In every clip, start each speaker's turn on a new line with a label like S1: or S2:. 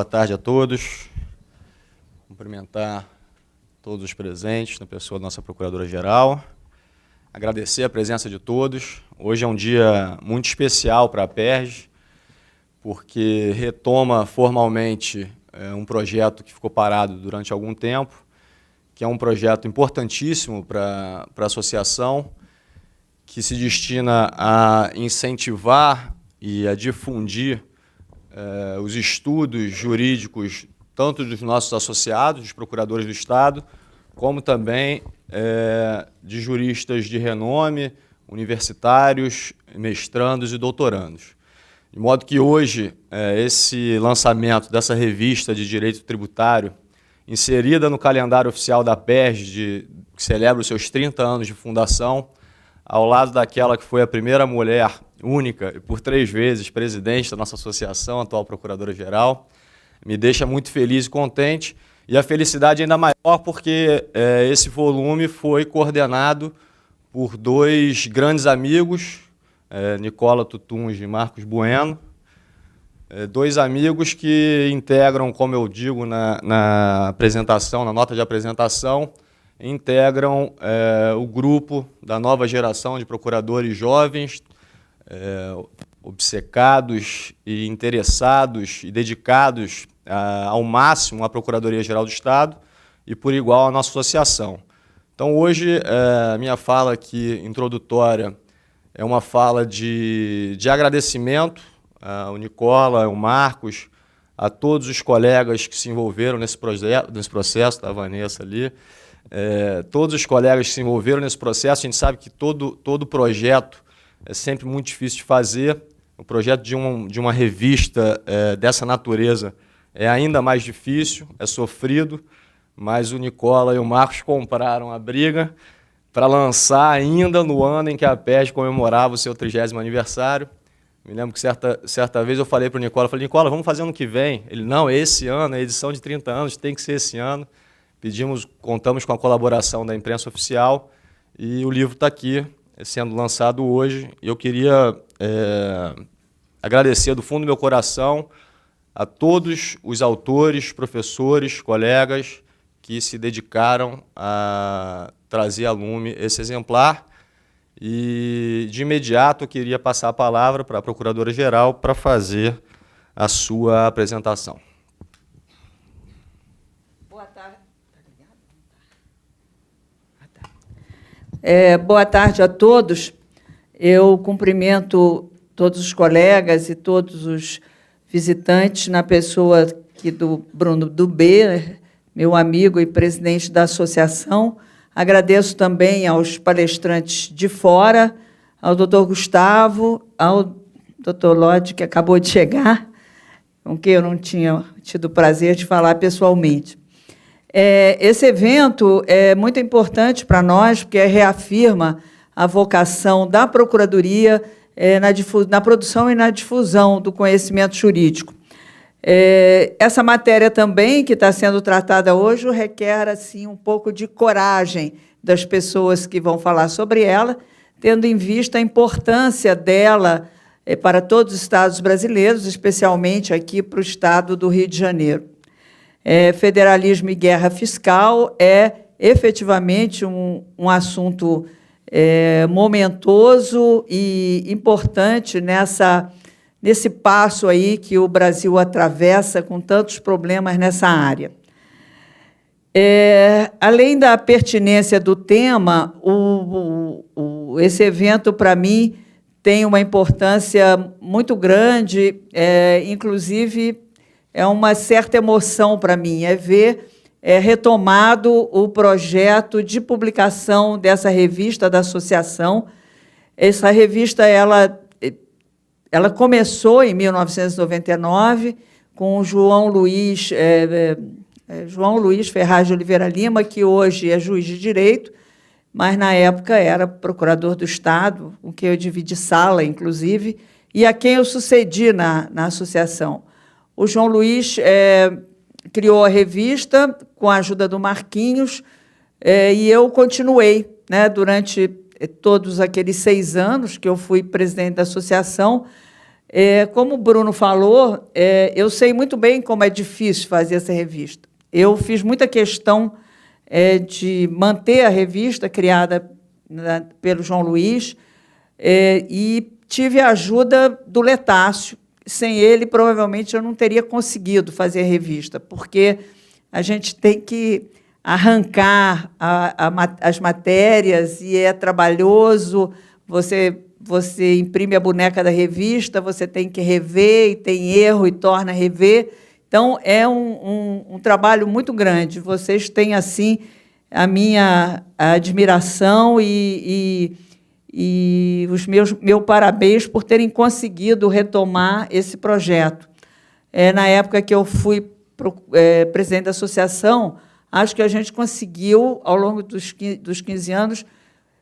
S1: tarde a todos. Cumprimentar todos os presentes, na pessoa da nossa Procuradora-Geral. Agradecer a presença de todos. Hoje é um dia muito especial para a PERJ, porque retoma formalmente um projeto que ficou parado durante algum tempo, que é um projeto importantíssimo para a associação, que se destina a incentivar e a difundir os estudos jurídicos, tanto dos nossos associados, dos procuradores do Estado, como também de juristas de renome, universitários, mestrandos e doutorandos. De modo que hoje, esse lançamento dessa revista de Direito Tributário, inserida no calendário oficial da PERJ, que celebra os seus 30 anos de fundação, ao lado daquela que foi a primeira mulher única e por 3 vezes presidente da nossa associação, atual Procuradora-Geral, me deixa muito feliz e contente, e a felicidade ainda maior porque esse volume foi coordenado por 2 grandes amigos, Nicola Tutungi e Marcos Bueno, 2 amigos que integram, como eu digo na apresentação, na nota de apresentação, integram o grupo da nova geração de procuradores jovens, obcecados e interessados e dedicados ao máximo à Procuradoria-Geral do Estado e, por igual, à nossa associação. Então, hoje, a minha fala aqui, introdutória, é uma fala de agradecimento ao Nicola, ao Marcos, a todos os colegas que se envolveram nesse processo, da Vanessa ali, todos os colegas que se envolveram nesse processo. A gente sabe que todo projeto é sempre muito difícil de fazer. O projeto de uma revista dessa natureza é ainda mais difícil, é sofrido, mas o Nicola e o Marcos compraram a briga para lançar ainda no ano em que a PERJ comemorava o seu 30º aniversário. Me lembro que certa vez eu falei para o Nicola, Nicola, vamos fazer ano que vem. Ele, não, é esse ano, a edição de 30 anos tem que ser esse ano. Contamos com a colaboração da imprensa oficial e o livro está aqui, sendo lançado hoje. Eu queria agradecer do fundo do meu coração a todos os autores, professores, colegas que se dedicaram a trazer a lume esse exemplar. E, de imediato, eu queria passar a palavra para a Procuradora-Geral para fazer a sua apresentação.
S2: Boa tarde. Boa tarde a todos. Eu cumprimento todos os colegas e todos os visitantes na pessoa aqui do Bruno Dubê, meu amigo e presidente da associação. Agradeço também aos palestrantes de fora, ao doutor Gustavo, ao doutor Lodi, que acabou de chegar, com quem eu não tinha tido o prazer de falar pessoalmente. Esse evento é muito importante para nós, porque reafirma a vocação da Procuradoria na produção e na difusão do conhecimento jurídico. Essa matéria também, que está sendo tratada hoje, requer assim, um pouco de coragem das pessoas que vão falar sobre ela, tendo em vista a importância dela para todos os estados brasileiros, especialmente aqui para o estado do Rio de Janeiro. Federalismo e guerra fiscal é, efetivamente, um assunto momentoso e importante nesse passo aí que o Brasil atravessa com tantos problemas nessa área. Além da pertinência do tema, esse evento, para mim, tem uma importância muito grande, inclusive, é uma certa emoção para mim, ver retomado o projeto de publicação dessa revista da associação. Essa revista ela começou em 1999 com o João Luiz Ferraz de Oliveira Lima, que hoje é juiz de direito, mas, na época, era procurador do Estado, com quem eu dividi sala, inclusive, e a quem eu sucedi na associação. O João Luiz criou a revista com a ajuda do Marquinhos, e eu continuei, durante todos aqueles 6 anos que eu fui presidente da associação, Como o Bruno falou, eu sei muito bem como é difícil fazer essa revista. Eu fiz muita questão de manter a revista criada pelo João Luiz e tive a ajuda do Letácio. Sem ele, provavelmente, eu não teria conseguido fazer a revista, porque a gente tem que arrancar as matérias e é trabalhoso. Você imprime a boneca da revista, você tem que rever, e tem erro, e torna a rever. Então, é um trabalho muito grande. Vocês têm, assim, a minha admiração e os meu parabéns por terem conseguido retomar esse projeto. Na época que eu fui presidente da associação, acho que a gente conseguiu, ao longo dos 15 anos,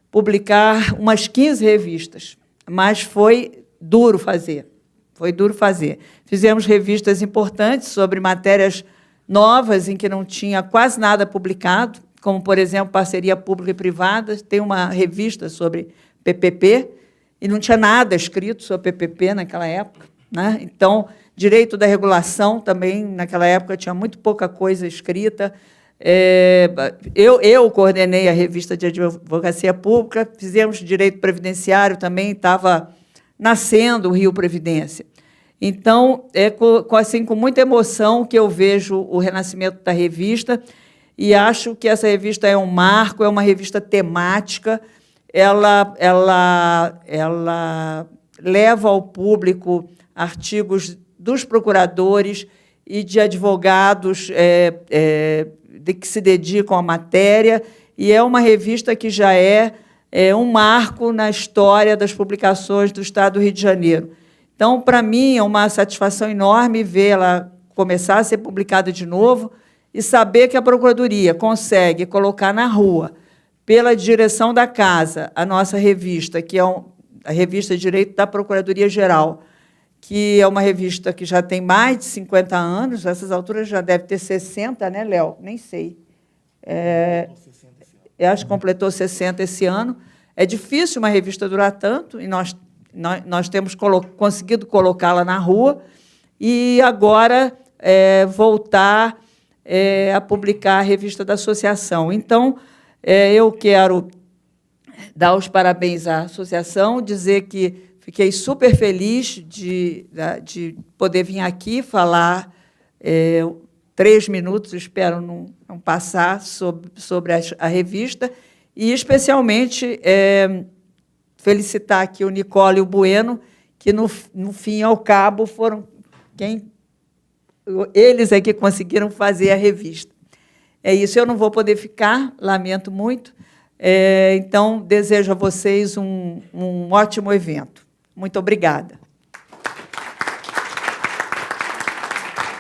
S2: publicar umas 15 revistas, mas foi duro fazer. Foi duro fazer. Fizemos revistas importantes sobre matérias novas, em que não tinha quase nada publicado, como, por exemplo, parceria pública e privada. Tem uma revista sobre PPP, e não tinha nada escrito sobre PPP naquela época, né? Então, direito da regulação também, naquela época, tinha muito pouca coisa escrita. Eu coordenei a revista de advocacia pública, fizemos direito previdenciário também, estava nascendo o Rio Previdência. Então, assim, com muita emoção que eu vejo o renascimento da revista, e acho que essa revista é um marco, é uma revista temática. Ela leva ao público artigos dos procuradores e de advogados que se dedicam à matéria, e é uma revista que já é um marco na história das publicações do Estado do Rio de Janeiro. Então, para mim, é uma satisfação enorme vê-la começar a ser publicada de novo e saber que a Procuradoria consegue colocar na rua, pela direção da Casa, a nossa revista, que é a Revista de Direito da Procuradoria-Geral, que é uma revista que já tem mais de 50 anos, essas alturas já deve ter 60, né, Léo? Nem sei. Eu acho que completou 60 esse ano. É difícil uma revista durar tanto, e nós temos conseguido colocá-la na rua, e agora voltar a publicar a revista da associação. Então, eu quero dar os parabéns à associação, dizer que fiquei super feliz de poder vir aqui falar 3 minutos, espero não passar, sobre a revista, e, especialmente, felicitar aqui o Nicole e o Bueno, que, no fim e ao cabo, foram eles é que conseguiram fazer a revista. É isso, eu não vou poder ficar, lamento muito. Então, desejo a vocês um ótimo evento. Muito obrigada.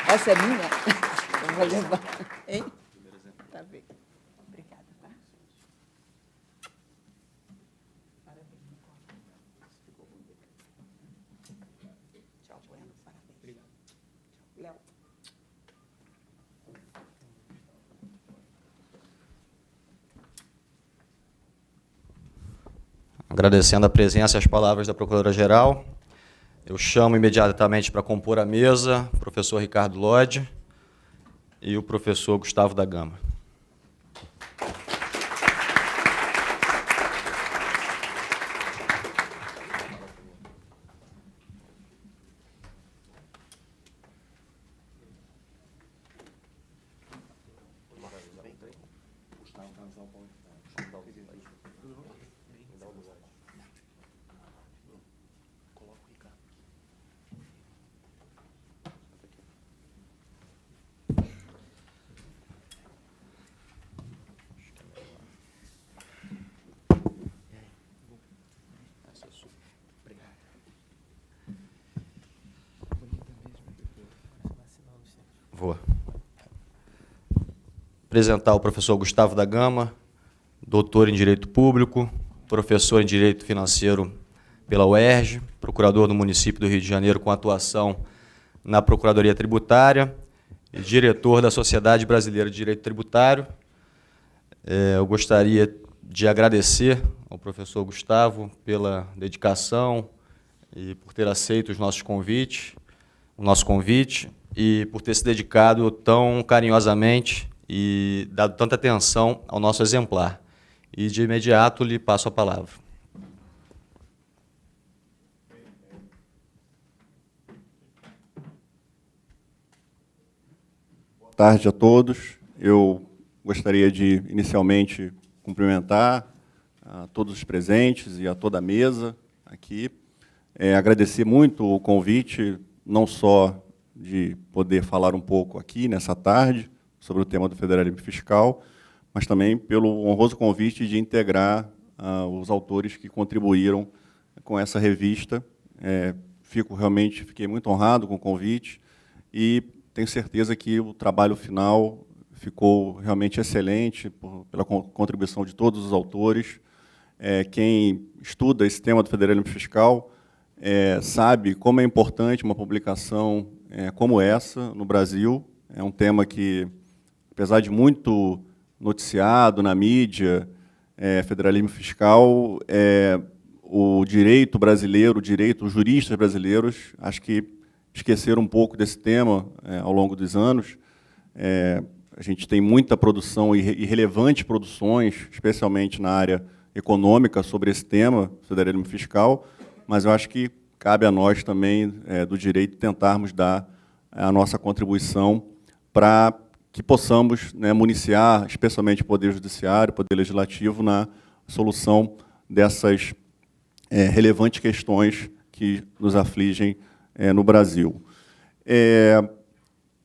S2: Essa é minha? Eu vou levar. Hein? Tá bem. Obrigada. Tá? Tchau, Bueno. Parabéns. Léo.
S1: Agradecendo a presença e as palavras da Procuradora-Geral, eu chamo imediatamente para compor a mesa o professor Ricardo Lodge e o professor Gustavo da Gama. Vou apresentar o professor Gustavo da Gama, doutor em Direito Público, professor em Direito Financeiro pela UERJ, procurador do município do Rio de Janeiro com atuação na Procuradoria Tributária e diretor da Sociedade Brasileira de Direito Tributário. Eu gostaria de agradecer ao professor Gustavo pela dedicação, e por ter aceito o nosso convite e por ter se dedicado tão carinhosamente e dado tanta atenção ao nosso exemplar. E, de imediato, lhe passo a palavra.
S3: Boa tarde a todos. Eu gostaria de, inicialmente, cumprimentar a todos os presentes e a toda a mesa aqui. Agradecer muito o convite, não só de poder falar um pouco aqui, nessa tarde, sobre o tema do federalismo fiscal, mas também pelo honroso convite de integrar os autores que contribuíram com essa revista. Fiquei muito honrado com o convite e tenho certeza que o trabalho final ficou realmente excelente pela contribuição de todos os autores. Quem estuda esse tema do federalismo fiscal sabe como é importante uma publicação como essa no Brasil. É um tema que, apesar de muito noticiado na mídia, federalismo fiscal, o direito brasileiro, os juristas brasileiros, acho que esqueceram um pouco desse tema ao longo dos anos. A gente tem muita produção e relevantes produções, especialmente na área econômica, sobre esse tema, federalismo fiscal, mas eu acho que cabe a nós também, do direito, tentarmos dar a nossa contribuição para que possamos municiar, especialmente o Poder Judiciário, o Poder Legislativo, na solução dessas relevantes questões que nos afligem no Brasil.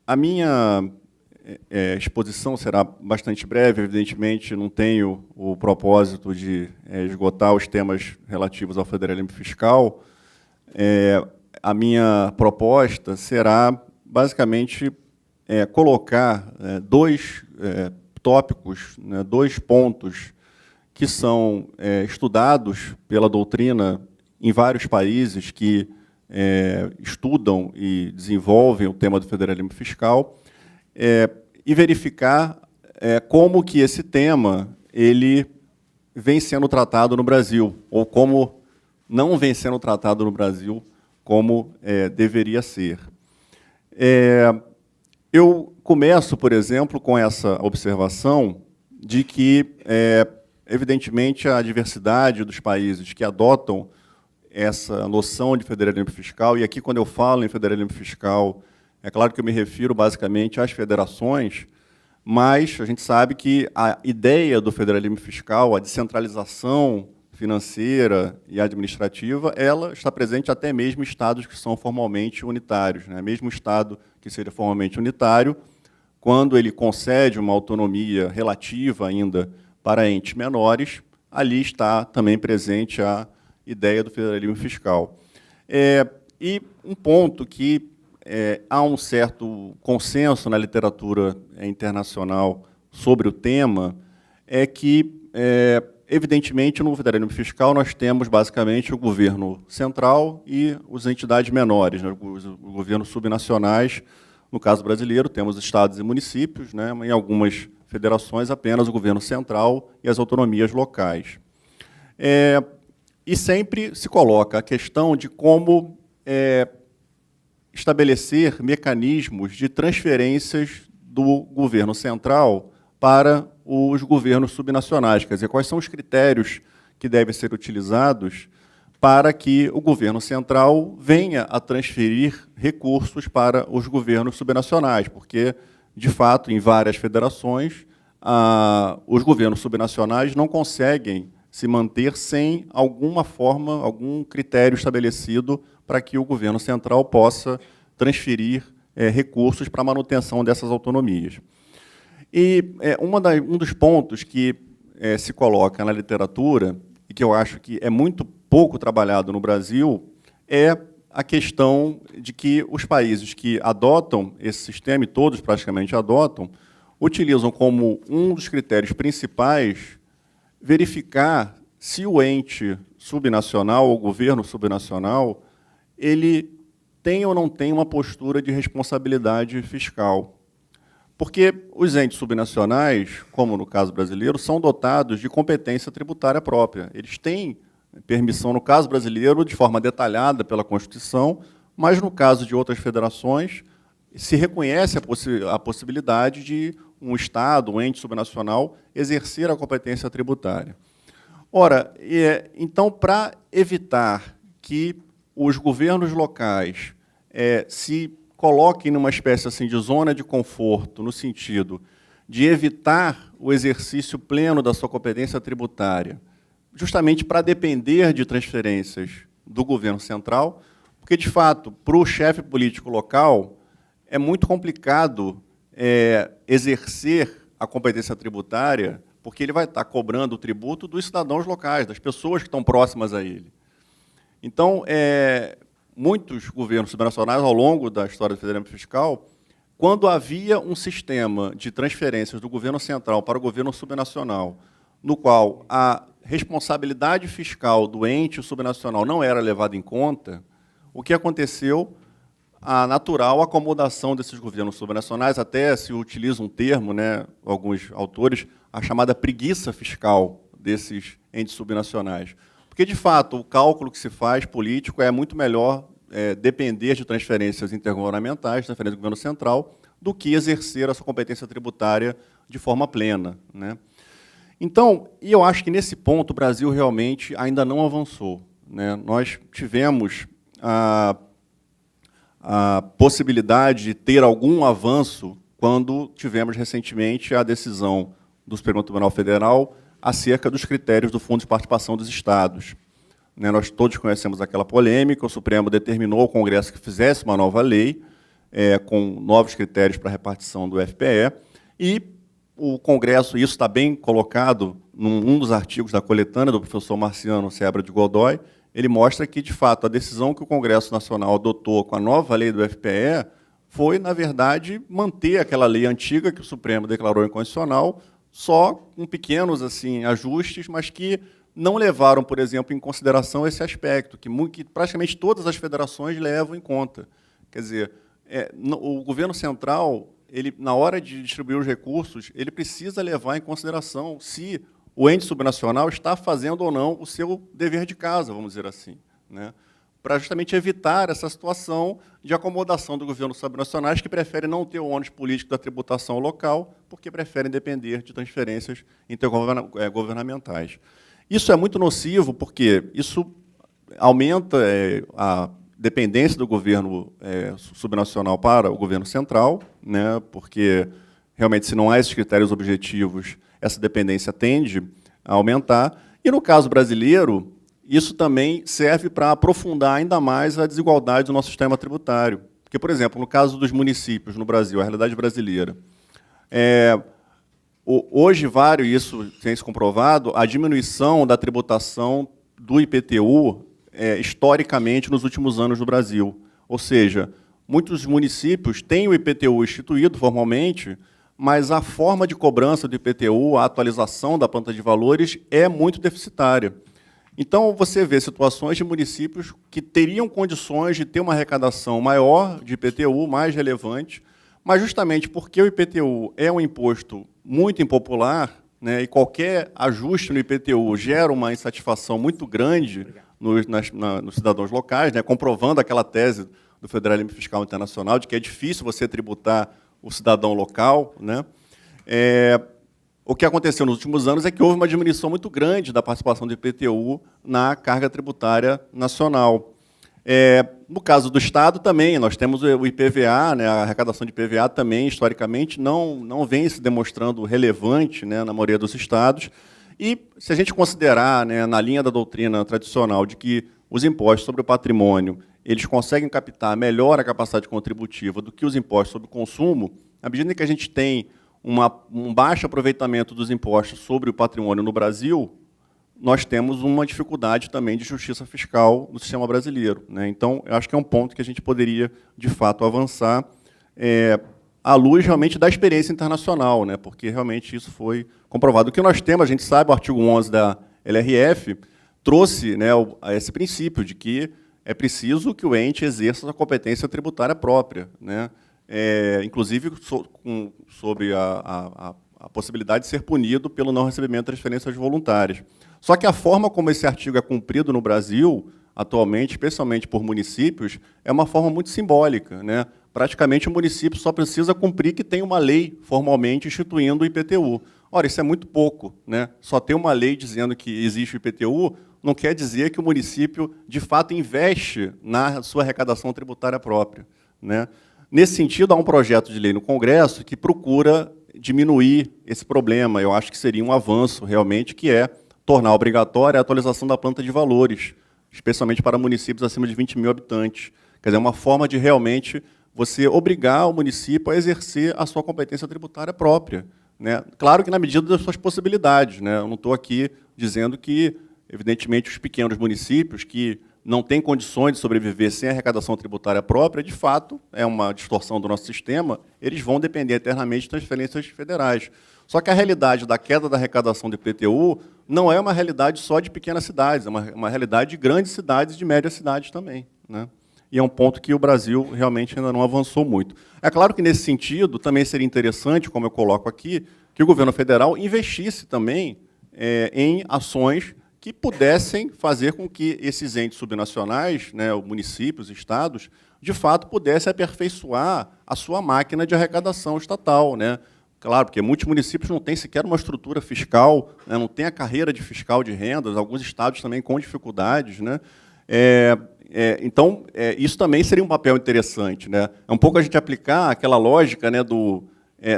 S3: A minha exposição será bastante breve, evidentemente, não tenho o propósito de esgotar os temas relativos ao federalismo fiscal. A minha proposta será, basicamente, colocar dois tópicos, dois pontos que são estudados pela doutrina em vários países que estudam e desenvolvem o tema do federalismo fiscal, e verificar como que esse tema ele vem sendo tratado no Brasil, ou como não vem sendo tratado no Brasil como deveria ser. Eu começo, por exemplo, com essa observação de que, evidentemente, a diversidade dos países que adotam essa noção de federalismo fiscal, e aqui, quando eu falo em federalismo fiscal, é claro que eu me refiro basicamente às federações, mas a gente sabe que a ideia do federalismo fiscal, a descentralização financeira e administrativa, ela está presente até mesmo em estados que são formalmente unitários, né? Mesmo o estado que seja formalmente unitário, quando ele concede uma autonomia relativa ainda para entes menores, ali está também presente a ideia do federalismo fiscal. E um ponto que há um certo consenso na literatura internacional sobre o tema é que, evidentemente, no federalismo fiscal nós temos basicamente o governo central e as entidades menores, né, os governos subnacionais. No caso brasileiro, temos estados e municípios, né, em algumas federações apenas o governo central e as autonomias locais. E sempre se coloca a questão de como estabelecer mecanismos de transferências do governo central para os governos subnacionais, quer dizer, quais são os critérios que devem ser utilizados para que o governo central venha a transferir recursos para os governos subnacionais, porque, de fato, em várias federações, os governos subnacionais não conseguem se manter sem alguma forma, algum critério estabelecido para que o governo central possa transferir recursos para a manutenção dessas autonomias. E um dos pontos que se coloca na literatura, e que eu acho que é muito pouco trabalhado no Brasil, é a questão de que os países que adotam esse sistema, e todos praticamente adotam, utilizam como um dos critérios principais verificar se o ente subnacional, ou governo subnacional, ele tem ou não tem uma postura de responsabilidade fiscal. Porque os entes subnacionais, como no caso brasileiro, são dotados de competência tributária própria. Eles têm permissão, no caso brasileiro, de forma detalhada pela Constituição, mas, no caso de outras federações, se reconhece a possibilidade de um Estado, um ente subnacional, exercer a competência tributária. Ora, então, para evitar que os governos locais se coloquem numa espécie assim, de zona de conforto, no sentido de evitar o exercício pleno da sua competência tributária, justamente para depender de transferências do governo central, porque, de fato, para o chefe político local, é muito complicado exercer a competência tributária, porque ele vai estar cobrando o tributo dos cidadãos locais, das pessoas que estão próximas a ele. Então, muitos governos subnacionais, ao longo da história do federalismo fiscal, quando havia um sistema de transferências do governo central para o governo subnacional, no qual a responsabilidade fiscal do ente subnacional não era levada em conta, o que aconteceu? A natural acomodação desses governos subnacionais, até se utiliza um termo, né, alguns autores, a chamada preguiça fiscal desses entes subnacionais. Porque, de fato, o cálculo que se faz político é muito melhor depender de transferências intergovernamentais, transferências do governo central, do que exercer a sua competência tributária de forma plena, né? Então, e eu acho que, nesse ponto, o Brasil realmente ainda não avançou, né? Nós tivemos a possibilidade de ter algum avanço quando tivemos recentemente a decisão do Supremo Tribunal Federal acerca dos critérios do Fundo de Participação dos Estados. Nós todos conhecemos aquela polêmica, o Supremo determinou ao Congresso que fizesse uma nova lei, com novos critérios para a repartição do FPE, e o Congresso, isso está bem colocado num dos artigos da coletânea do professor Marciano Seabra de Godoy, ele mostra que, de fato, a decisão que o Congresso Nacional adotou com a nova lei do FPE foi, na verdade, manter aquela lei antiga que o Supremo declarou inconstitucional, só com pequenos assim, ajustes, mas que não levaram, por exemplo, em consideração esse aspecto, que praticamente todas as federações levam em conta. Quer dizer, o governo central, ele, na hora de distribuir os recursos, ele precisa levar em consideração se o ente subnacional está fazendo ou não o seu dever de casa, vamos dizer assim, né? Para justamente evitar essa situação de acomodação do governo subnacionais que preferem não ter o ônus político da tributação local, porque preferem depender de transferências intergovernamentais. Isso é muito nocivo, porque isso aumenta a dependência do governo subnacional para o governo central, né? Porque, realmente, se não há esses critérios objetivos, essa dependência tende a aumentar. E, no caso brasileiro, isso também serve para aprofundar ainda mais a desigualdade do nosso sistema tributário. Porque, por exemplo, no caso dos municípios no Brasil, a realidade brasileira, hoje vale, isso tem se comprovado, a diminuição da tributação do IPTU historicamente nos últimos anos no Brasil. Ou seja, muitos municípios têm o IPTU instituído formalmente, mas a forma de cobrança do IPTU, a atualização da planta de valores, é muito deficitária. Então, você vê situações de municípios que teriam condições de ter uma arrecadação maior de IPTU, mais relevante, mas justamente porque o IPTU é um imposto muito impopular, né, e qualquer ajuste no IPTU gera uma insatisfação muito grande nos cidadãos locais, né, comprovando aquela tese do Federalismo Fiscal Internacional, de que é difícil você tributar o cidadão local, né? O que aconteceu nos últimos anos é que houve uma diminuição muito grande da participação do IPTU na carga tributária nacional. No caso do Estado, também, nós temos o IPVA, né, a arrecadação de IPVA também, historicamente, não vem se demonstrando relevante, né, na maioria dos estados. E, se a gente considerar, né, na linha da doutrina tradicional de que os impostos sobre o patrimônio eles conseguem captar melhor a capacidade contributiva do que os impostos sobre o consumo, à medida que a gente tem um baixo aproveitamento dos impostos sobre o patrimônio no Brasil, nós temos uma dificuldade também de justiça fiscal no sistema brasileiro, né? Então, eu acho que é um ponto que a gente poderia, de fato, avançar à luz, realmente, da experiência internacional, né? Porque, realmente, isso foi comprovado. O que nós temos, a gente sabe, o artigo 11 da LRF trouxe, né, esse princípio de que é preciso que o ente exerça a competência tributária própria, né? Inclusive sobre a possibilidade de ser punido pelo não recebimento de transferências voluntárias. Só que a forma como esse artigo é cumprido no Brasil, atualmente, especialmente por municípios, é uma forma muito simbólica, né? Praticamente o município só precisa cumprir que tem uma lei formalmente instituindo o IPTU. Ora, isso é muito pouco, né? Só ter uma lei dizendo que existe o IPTU não quer dizer que o município, de fato, investe na sua arrecadação tributária própria, né? Nesse sentido, há um projeto de lei no Congresso que procura diminuir esse problema. Eu acho que seria um avanço, realmente, que é tornar obrigatória a atualização da planta de valores, especialmente para municípios acima de 20 mil habitantes. Quer dizer, uma forma de realmente você obrigar o município a exercer a sua competência tributária própria, né? Claro que na medida das suas possibilidades, né? Eu não estou aqui dizendo que, evidentemente, os pequenos municípios que não têm condições de sobreviver sem arrecadação tributária própria, de fato, é uma distorção do nosso sistema, eles vão depender eternamente de transferências federais. Só que a realidade da queda da arrecadação do IPTU não é uma realidade só de pequenas cidades, é uma realidade de grandes cidades e de médias cidades também, né? E é um ponto que o Brasil realmente ainda não avançou muito. É claro que, nesse sentido, também seria interessante, como eu coloco aqui, que o governo federal investisse também em ações que pudessem fazer com que esses entes subnacionais, né, municípios, estados, de fato, pudessem aperfeiçoar a sua máquina de arrecadação estatal, né? Claro, porque muitos municípios não têm sequer uma estrutura fiscal, né, não têm a carreira de fiscal de rendas, alguns estados também com dificuldades, né? Então, isso também seria um papel interessante, né? É um pouco a gente aplicar aquela lógica, né,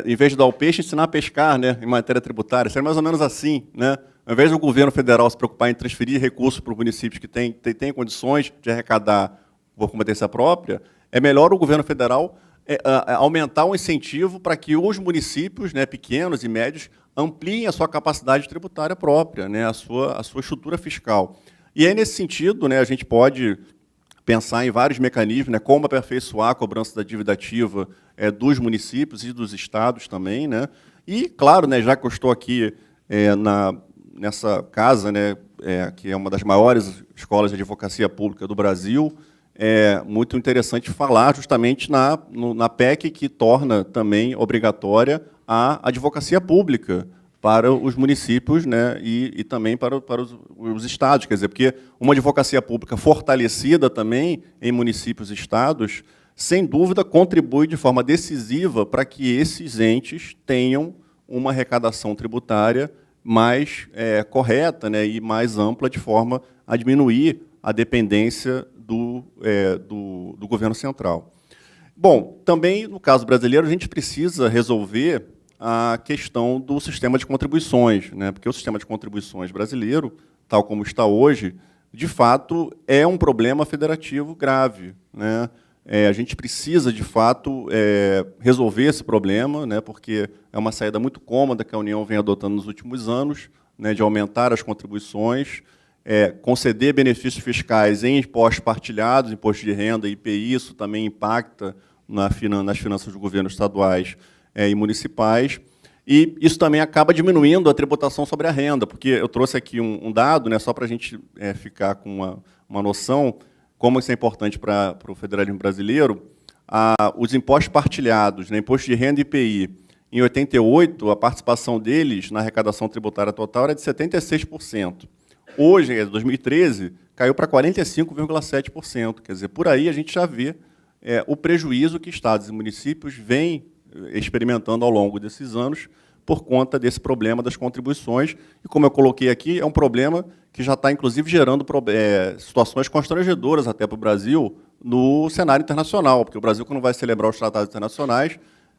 S3: em vez de dar ao peixe, ensinar a pescar, né, em matéria tributária. Seria mais ou menos assim, né? Ao invés do governo federal se preocupar em transferir recursos para os municípios que têm condições de arrecadar por competência própria, é melhor o governo federal aumentar o incentivo para que os municípios, né, pequenos e médios, ampliem a sua capacidade tributária própria, né, a sua estrutura fiscal. E aí, nesse sentido, né, a gente pode pensar em vários mecanismos, né, como aperfeiçoar a cobrança da dívida ativa dos municípios e dos estados também, né? E, claro, né, já que eu estou aqui nessa casa, né, que é uma das maiores escolas de advocacia pública do Brasil, é muito interessante falar justamente na PEC que torna também obrigatória a advocacia pública para os municípios, né, e também para os estados. Quer dizer, porque uma advocacia pública fortalecida também em municípios e estados, sem dúvida, contribui de forma decisiva para que esses entes tenham uma arrecadação tributária mais correta, né, e mais ampla, de forma a diminuir a dependência do governo central. Bom, também, no caso brasileiro, a gente precisa resolver a questão do sistema de contribuições, né, porque o sistema de contribuições brasileiro, tal como está hoje, de fato, é um problema federativo grave, né? A gente precisa, de fato, resolver esse problema, né, porque é uma saída muito cômoda que a União vem adotando nos últimos anos, né, de aumentar as contribuições, conceder benefícios fiscais em impostos partilhados, imposto de renda, IPI, isso também impacta nas finanças dos governos estaduais e municipais, e isso também acaba diminuindo a tributação sobre a renda, porque eu trouxe aqui um dado, né, só para a gente ficar com uma noção, como isso é importante para o federalismo brasileiro. Os impostos partilhados, né, imposto de renda e IPI, em 88, a participação deles na arrecadação tributária total era de 76%. Hoje, em 2013, caiu para 45,7%. Quer dizer, por aí a gente já vê o prejuízo que estados e municípios vêm experimentando ao longo desses anos por conta desse problema das contribuições. E, como eu coloquei aqui, é um problema que já está, inclusive, gerando situações constrangedoras até para o Brasil no cenário internacional, porque o Brasil, quando vai celebrar os tratados internacionais,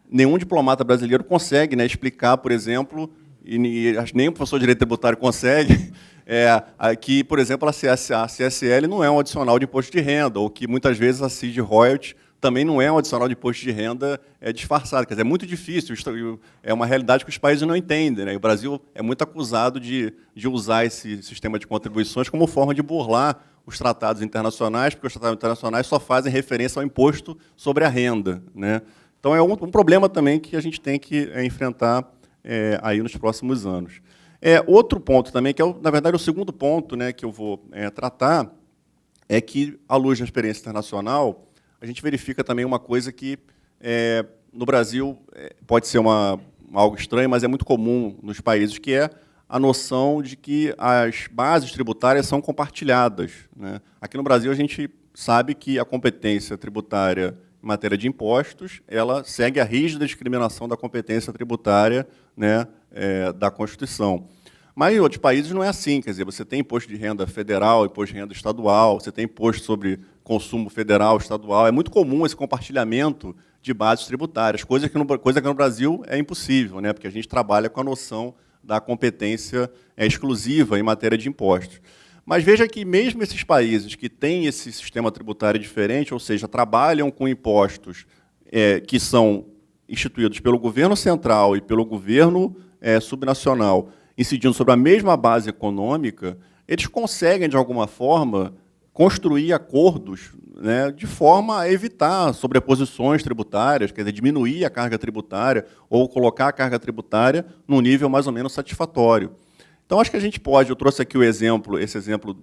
S3: nenhum diplomata brasileiro consegue, né, explicar, por exemplo, e nem o professor de direito tributário consegue, que, por exemplo, a CSL não é um adicional de imposto de renda, ou que, muitas vezes, a CID Royalties também não é um adicional de imposto de renda disfarçado. Quer dizer, é muito difícil, é uma realidade que os países não entendem, né? O Brasil é muito acusado de usar esse sistema de contribuições como forma de burlar os tratados internacionais, porque os tratados internacionais só fazem referência ao imposto sobre a renda, né? Então, é um problema também que a gente tem que enfrentar aí nos próximos anos. Outro ponto também, que na verdade, o segundo ponto, né, que eu vou tratar, é que, à luz da experiência internacional, a gente verifica também uma coisa que, no Brasil, pode ser algo estranho, mas é muito comum nos países, que é a noção de que as bases tributárias são compartilhadas, né? Aqui no Brasil, a gente sabe que a competência tributária em matéria de impostos, ela segue a rígida discriminação da competência tributária, né, da Constituição. Mas em outros países não é assim, quer dizer, você tem imposto de renda federal, imposto de renda estadual, você tem imposto sobre consumo federal, estadual. É muito comum esse compartilhamento de bases tributárias, coisa que no Brasil é impossível, né, porque a gente trabalha com a noção da competência exclusiva em matéria de impostos. Mas veja que mesmo esses países que têm esse sistema tributário diferente, ou seja, trabalham com impostos que são instituídos pelo governo central e pelo governo subnacional, incidindo sobre a mesma base econômica, eles conseguem, de alguma forma, construir acordos, né, de forma a evitar sobreposições tributárias, quer dizer, diminuir a carga tributária ou colocar a carga tributária num nível mais ou menos satisfatório. Então, acho que a gente pode, eu trouxe aqui esse exemplo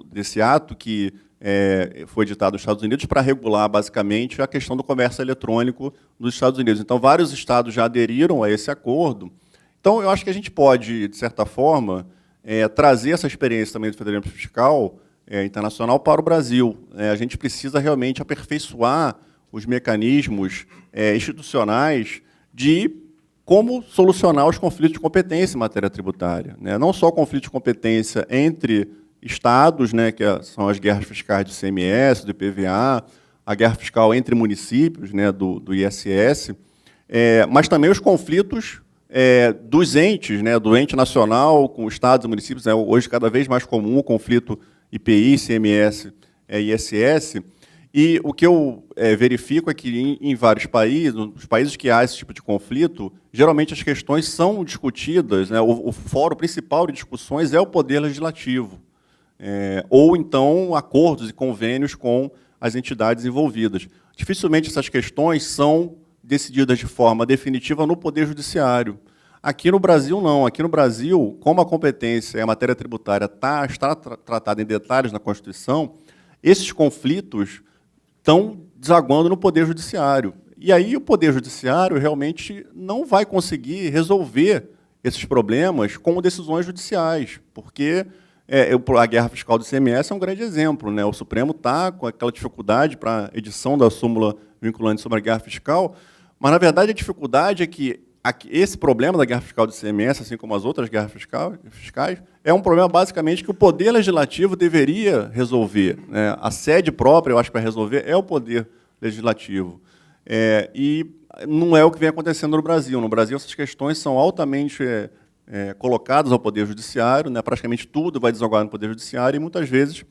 S3: desse ato que foi editado nos Estados Unidos para regular, basicamente, a questão do comércio eletrônico nos Estados Unidos. Então, vários estados já aderiram a esse acordo. Então, eu acho que a gente pode, de certa forma, trazer essa experiência também do federalismo fiscal internacional para o Brasil. A gente precisa realmente aperfeiçoar os mecanismos institucionais de como solucionar os conflitos de competência em matéria tributária, né? Não só conflitos de competência entre estados, né, que são as guerras fiscais do ICMS, do IPVA, a guerra fiscal entre municípios, né, do ISS, mas também os conflitos dos entes, né, do ente nacional com estados e municípios. Hoje, cada vez mais comum o conflito IPI, ICMS e ISS. E o que eu verifico é que, em vários países, nos países que há esse tipo de conflito, geralmente as questões são discutidas, né, o fórum principal de discussões é o Poder Legislativo, ou, então, acordos e convênios com as entidades envolvidas. Dificilmente essas questões são decididas de forma definitiva no Poder Judiciário. Aqui no Brasil, não. Aqui no Brasil, como a competência e a matéria tributária está tratada em detalhes na Constituição, esses conflitos estão desaguando no Poder Judiciário. E aí o Poder Judiciário realmente não vai conseguir resolver esses problemas com decisões judiciais, porque a guerra fiscal do ICMS é um grande exemplo, né? O Supremo está com aquela dificuldade para a edição da súmula vinculante sobre a guerra fiscal, mas, na verdade, a dificuldade é que esse problema da guerra fiscal do ICMS, assim como as outras guerras fiscais, é um problema, basicamente, que o Poder Legislativo deveria resolver, né? A sede própria, eu acho, para resolver é o Poder Legislativo. E não é o que vem acontecendo no Brasil. No Brasil, essas questões são altamente colocadas ao Poder Judiciário, né? Praticamente tudo vai desaguar no Poder Judiciário, e, muitas vezes,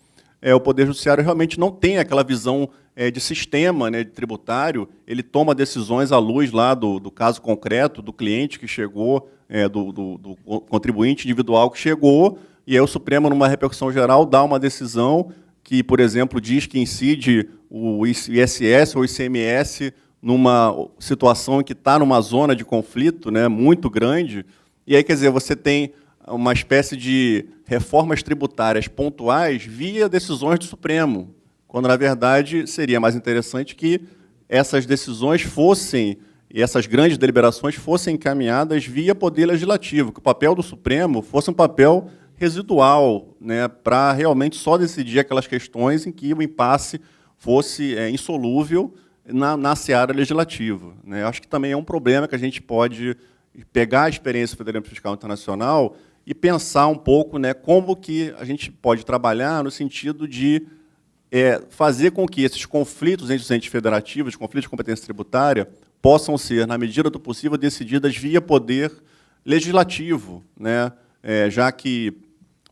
S3: o Poder Judiciário realmente não tem aquela visão de sistema, né, de tributário. Ele toma decisões à luz lá do caso concreto, do cliente que chegou, do contribuinte individual que chegou, e aí o Supremo, numa repercussão geral, dá uma decisão que, por exemplo, diz que incide o ISS ou o ICMS numa situação que está numa zona de conflito, né, muito grande. E aí, quer dizer, você tem uma espécie de reformas tributárias pontuais via decisões do Supremo, quando, na verdade, seria mais interessante que essas decisões fossem, e essas grandes deliberações fossem encaminhadas via Poder Legislativo, que o papel do Supremo fosse um papel residual, né, para realmente só decidir aquelas questões em que o impasse fosse insolúvel na seara legislativa, né? Acho que também é um problema que a gente pode pegar a experiência do Federalismo Fiscal Internacional e pensar um pouco, né, como que a gente pode trabalhar no sentido de fazer com que esses conflitos entre os entes federativos, conflitos de competência tributária, possam ser, na medida do possível, decididas via Poder Legislativo, né, já que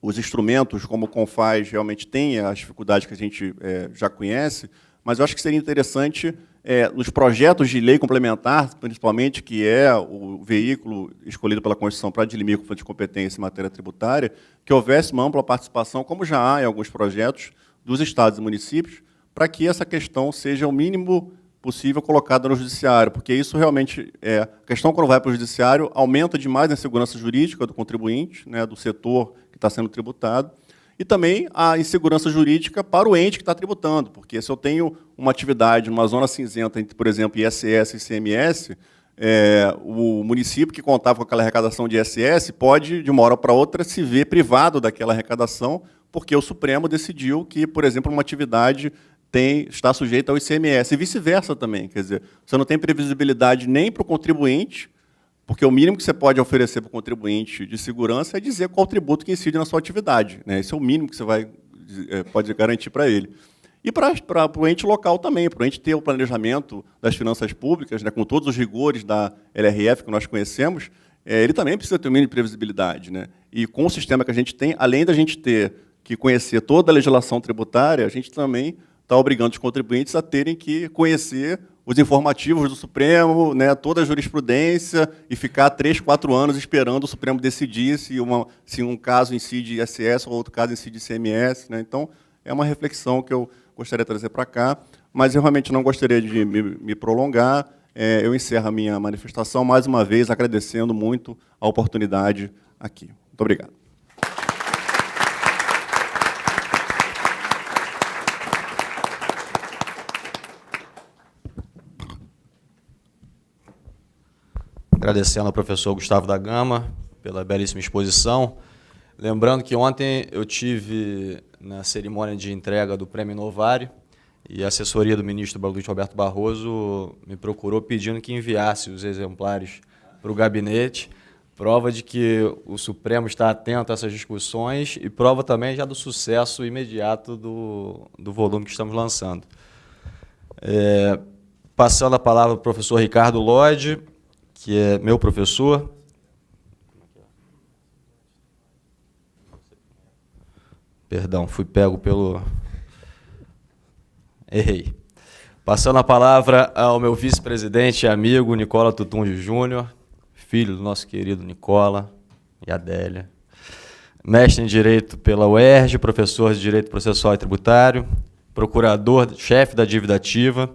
S3: os instrumentos, como o CONFAS, realmente têm as dificuldades que a gente já conhece, mas eu acho que seria interessante, nos projetos de lei complementar, principalmente, que é o veículo escolhido pela Constituição para dirimir conflito de competência em matéria tributária, que houvesse uma ampla participação, como já há em alguns projetos, dos estados e municípios, para que essa questão seja o mínimo possível colocada no judiciário, porque isso realmente, a questão, quando vai para o judiciário, aumenta demais a insegurança jurídica do contribuinte, né, do setor que está sendo tributado, e também a insegurança jurídica para o ente que está tributando, porque se eu tenho uma atividade numa zona cinzenta entre, por exemplo, ISS e ICMS, o município que contava com aquela arrecadação de ISS pode, de uma hora para outra, se ver privado daquela arrecadação, porque o Supremo decidiu que, por exemplo, uma atividade está sujeita ao ICMS, e vice-versa também. Quer dizer, você não tem previsibilidade nem para o contribuinte, porque o mínimo que você pode oferecer para o contribuinte de segurança é dizer qual tributo que incide na sua atividade, né? Esse é o mínimo que você pode garantir para ele. E para o ente local também, para o ente ter o planejamento das finanças públicas, né, com todos os rigores da LRF que nós conhecemos, ele também precisa ter um mínimo de previsibilidade, né? E com o sistema que a gente tem, além da gente ter que conhecer toda a legislação tributária, a gente também está obrigando os contribuintes a terem que conhecer os informativos do Supremo, né, toda a jurisprudência, e ficar 3, 4 anos esperando o Supremo decidir se um caso incide ISS ou outro caso incide ICMS, né? Então, é uma reflexão que eu gostaria de trazer para cá, mas eu realmente não gostaria de me prolongar. Eu encerro a minha manifestação, mais uma vez, agradecendo muito a oportunidade aqui. Muito obrigado.
S1: Agradecendo ao professor Gustavo da Gama pela belíssima exposição. Lembrando que ontem eu tive na cerimônia de entrega do Prêmio Novari e a assessoria do ministro Luiz Roberto Barroso me procurou pedindo que enviasse os exemplares para o gabinete, prova de que o Supremo está atento a essas discussões e prova também já do sucesso imediato do volume que estamos lançando. Passando a palavra para o professor Ricardo Lodge, que é meu professor. Perdão, fui pego pelo... Errei. Passando a palavra ao meu vice-presidente e amigo, Nicola Tutungi Júnior, filho do nosso querido Nicola e Adélia. Mestre em Direito pela UERJ, professor de Direito Processual e Tributário, procurador-chefe da Dívida Ativa,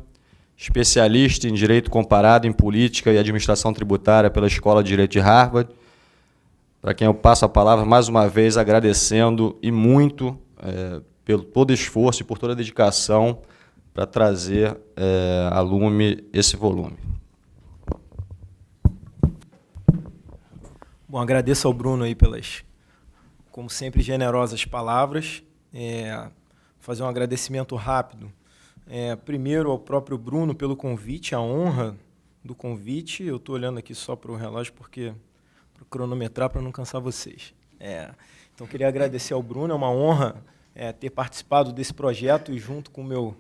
S1: especialista em Direito Comparado em Política e Administração Tributária pela Escola de Direito de Harvard, para quem eu passo a palavra mais uma vez agradecendo e muito pelo todo esforço e por toda a dedicação para trazer a lume esse volume.
S4: Bom, agradeço ao Bruno aí pelas, como sempre, generosas palavras. Fazer um agradecimento rápido. Primeiro ao próprio Bruno pelo convite, a honra do convite. Eu estou olhando aqui só para o relógio para cronometrar, para não cansar vocês. Então, queria agradecer ao Bruno, é uma honra ter participado desse projeto e junto com o meu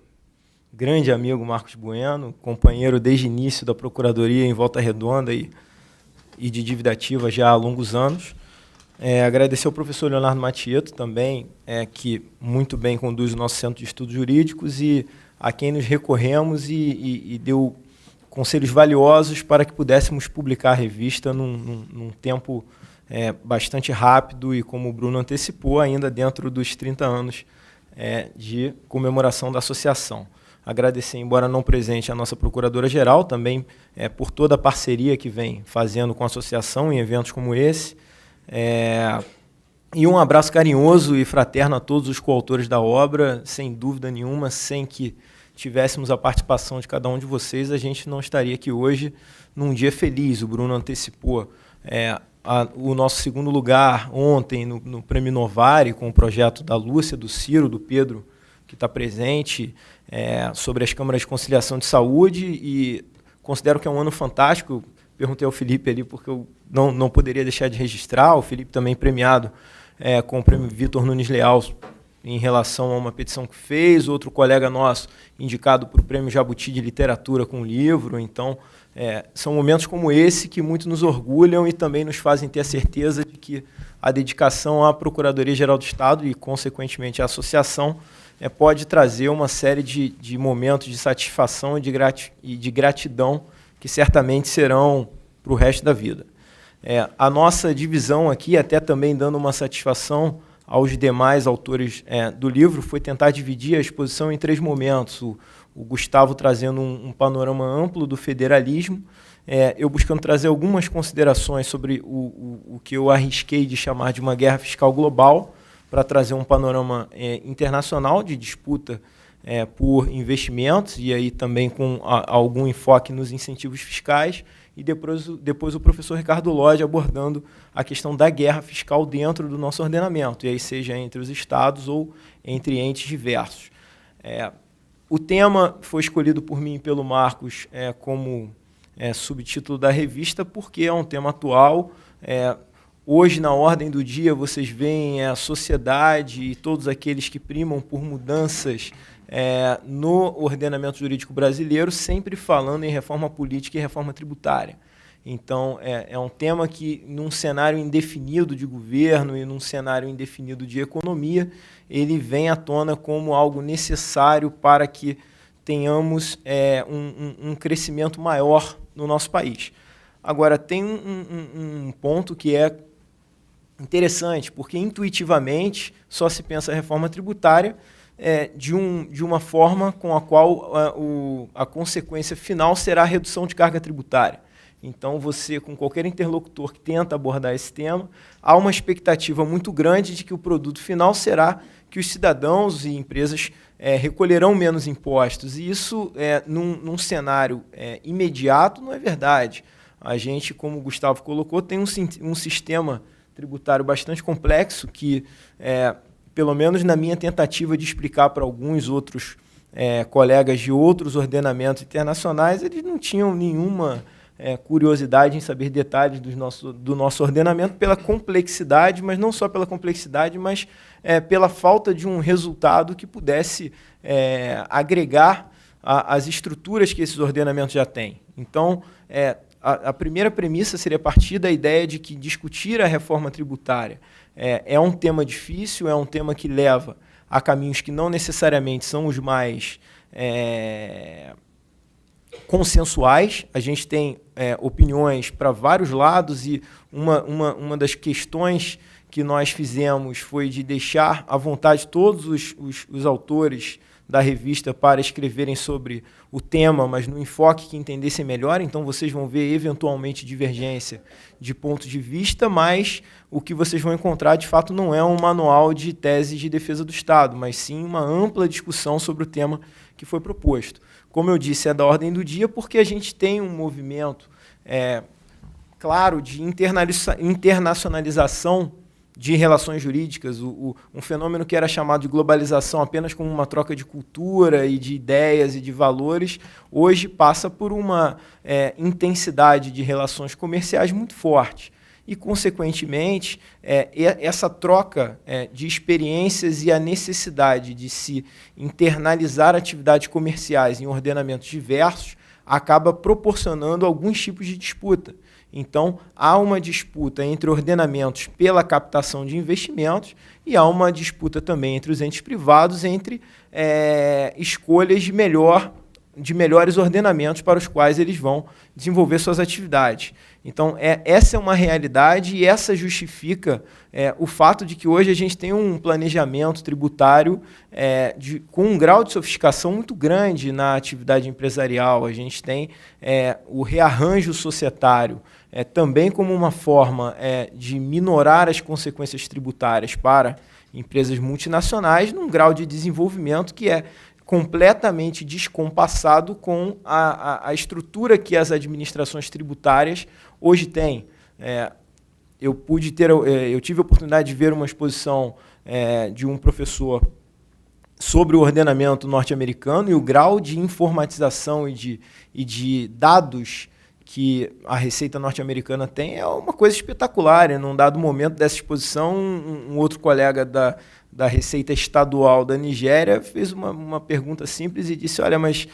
S4: grande amigo Marcos Bueno, companheiro desde o início da Procuradoria em Volta Redonda e de Dívida Ativa já há longos anos. Agradecer ao professor Leonardo Matieto também, que muito bem conduz o nosso Centro de Estudos Jurídicos e a quem nos recorremos e deu conselhos valiosos para que pudéssemos publicar a revista num tempo bastante rápido e, como o Bruno antecipou, ainda dentro dos 30 anos de comemoração da associação. Agradecer, embora não presente, a nossa Procuradora-Geral também por toda a parceria que vem fazendo com a associação em eventos como esse. E um abraço carinhoso e fraterno a todos os coautores da obra. Sem dúvida nenhuma, sem que tivéssemos a participação de cada um de vocês, a gente não estaria aqui hoje num dia feliz. O Bruno antecipou o nosso segundo lugar ontem no Prêmio Novari, com o projeto da Lúcia, do Ciro, do Pedro, que está presente, sobre as câmaras de conciliação de saúde, e considero que é um ano fantástico. Perguntei ao Felipe ali, porque eu não poderia deixar de registrar, o Felipe também premiado com o Prêmio Vitor Nunes Leal, em relação a uma petição que fez, outro colega nosso indicado para o Prêmio Jabuti de Literatura com um livro. Então, são momentos como esse que muito nos orgulham e também nos fazem ter a certeza de que a dedicação à Procuradoria-Geral do Estado e, consequentemente, à associação pode trazer uma série de momentos de satisfação e de gratidão que certamente serão para o resto da vida. A nossa divisão aqui, até também dando uma satisfação aos demais autores do livro, foi tentar dividir a exposição em 3 momentos. O Gustavo trazendo um panorama amplo do federalismo, eu buscando trazer algumas considerações sobre o que eu arrisquei de chamar de uma guerra fiscal global, para trazer um panorama internacional de disputa por investimentos, e aí também com algum enfoque nos incentivos fiscais, e depois o professor Ricardo Lodge abordando a questão da guerra fiscal dentro do nosso ordenamento, e aí seja entre os estados ou entre entes diversos. O tema foi escolhido por mim e pelo Marcos como subtítulo da revista porque é um tema atual. Hoje, na ordem do dia, vocês veem a sociedade e todos aqueles que primam por mudanças no ordenamento jurídico brasileiro, sempre falando em reforma política e reforma tributária. Então, é um tema que, num cenário indefinido de governo e num cenário indefinido de economia, ele vem à tona como algo necessário para que tenhamos um crescimento maior no nosso país. Agora, tem um ponto que é interessante, porque intuitivamente só se pensa a reforma tributária de uma forma com a qual a consequência final será a redução de carga tributária. Então, você, com qualquer interlocutor que tenta abordar esse tema, há uma expectativa muito grande de que o produto final será que os cidadãos e empresas recolherão menos impostos. E isso, num cenário imediato, não é verdade. A gente, como o Gustavo colocou, tem um sistema tributário bastante complexo que, pelo menos na minha tentativa de explicar para alguns outros colegas de outros ordenamentos internacionais, eles não tinham nenhuma curiosidade em saber detalhes do nosso ordenamento pela complexidade, mas não só pela complexidade, mas pela falta de um resultado que pudesse agregar as estruturas que esses ordenamentos já têm. Então, a primeira premissa seria partir da ideia de que discutir a reforma tributária é um tema difícil, é um tema que leva a caminhos que não necessariamente são os mais consensuais. A gente tem opiniões para vários lados e uma das questões que nós fizemos foi de deixar à vontade todos os autores da revista para escreverem sobre o tema, mas no enfoque que entendessem melhor. Então, vocês vão ver, eventualmente, divergência de ponto de vista, mas o que vocês vão encontrar, de fato, não é um manual de tese de defesa do Estado, mas sim uma ampla discussão sobre o tema que foi proposto. Como eu disse, é da ordem do dia porque a gente tem um movimento, claro, de internacionalização de relações jurídicas, um fenômeno que era chamado de globalização apenas como uma troca de cultura e de ideias e de valores, hoje passa por uma intensidade de relações comerciais muito forte. E, consequentemente, essa troca de experiências e a necessidade de se internalizar atividades comerciais em ordenamentos diversos acaba proporcionando alguns tipos de disputa. Então, há uma disputa entre ordenamentos pela captação de investimentos e há uma disputa também entre os entes privados entre escolhas de melhores ordenamentos para os quais eles vão desenvolver suas atividades. Então, essa é uma realidade e essa justifica o fato de que hoje a gente tem um planejamento tributário com um grau de sofisticação muito grande na atividade empresarial. A gente tem o rearranjo societário também como uma forma de minorar as consequências tributárias para empresas multinacionais num grau de desenvolvimento que é completamente descompassado com a estrutura que as administrações tributárias hoje têm. Eu tive a oportunidade de ver uma exposição de um professor sobre o ordenamento norte-americano e o grau de informatização e de dados que a Receita norte-americana tem é uma coisa espetacular. E num dado momento dessa exposição, um outro colega da Receita Estadual da Nigéria fez uma pergunta simples e disse, olha, mas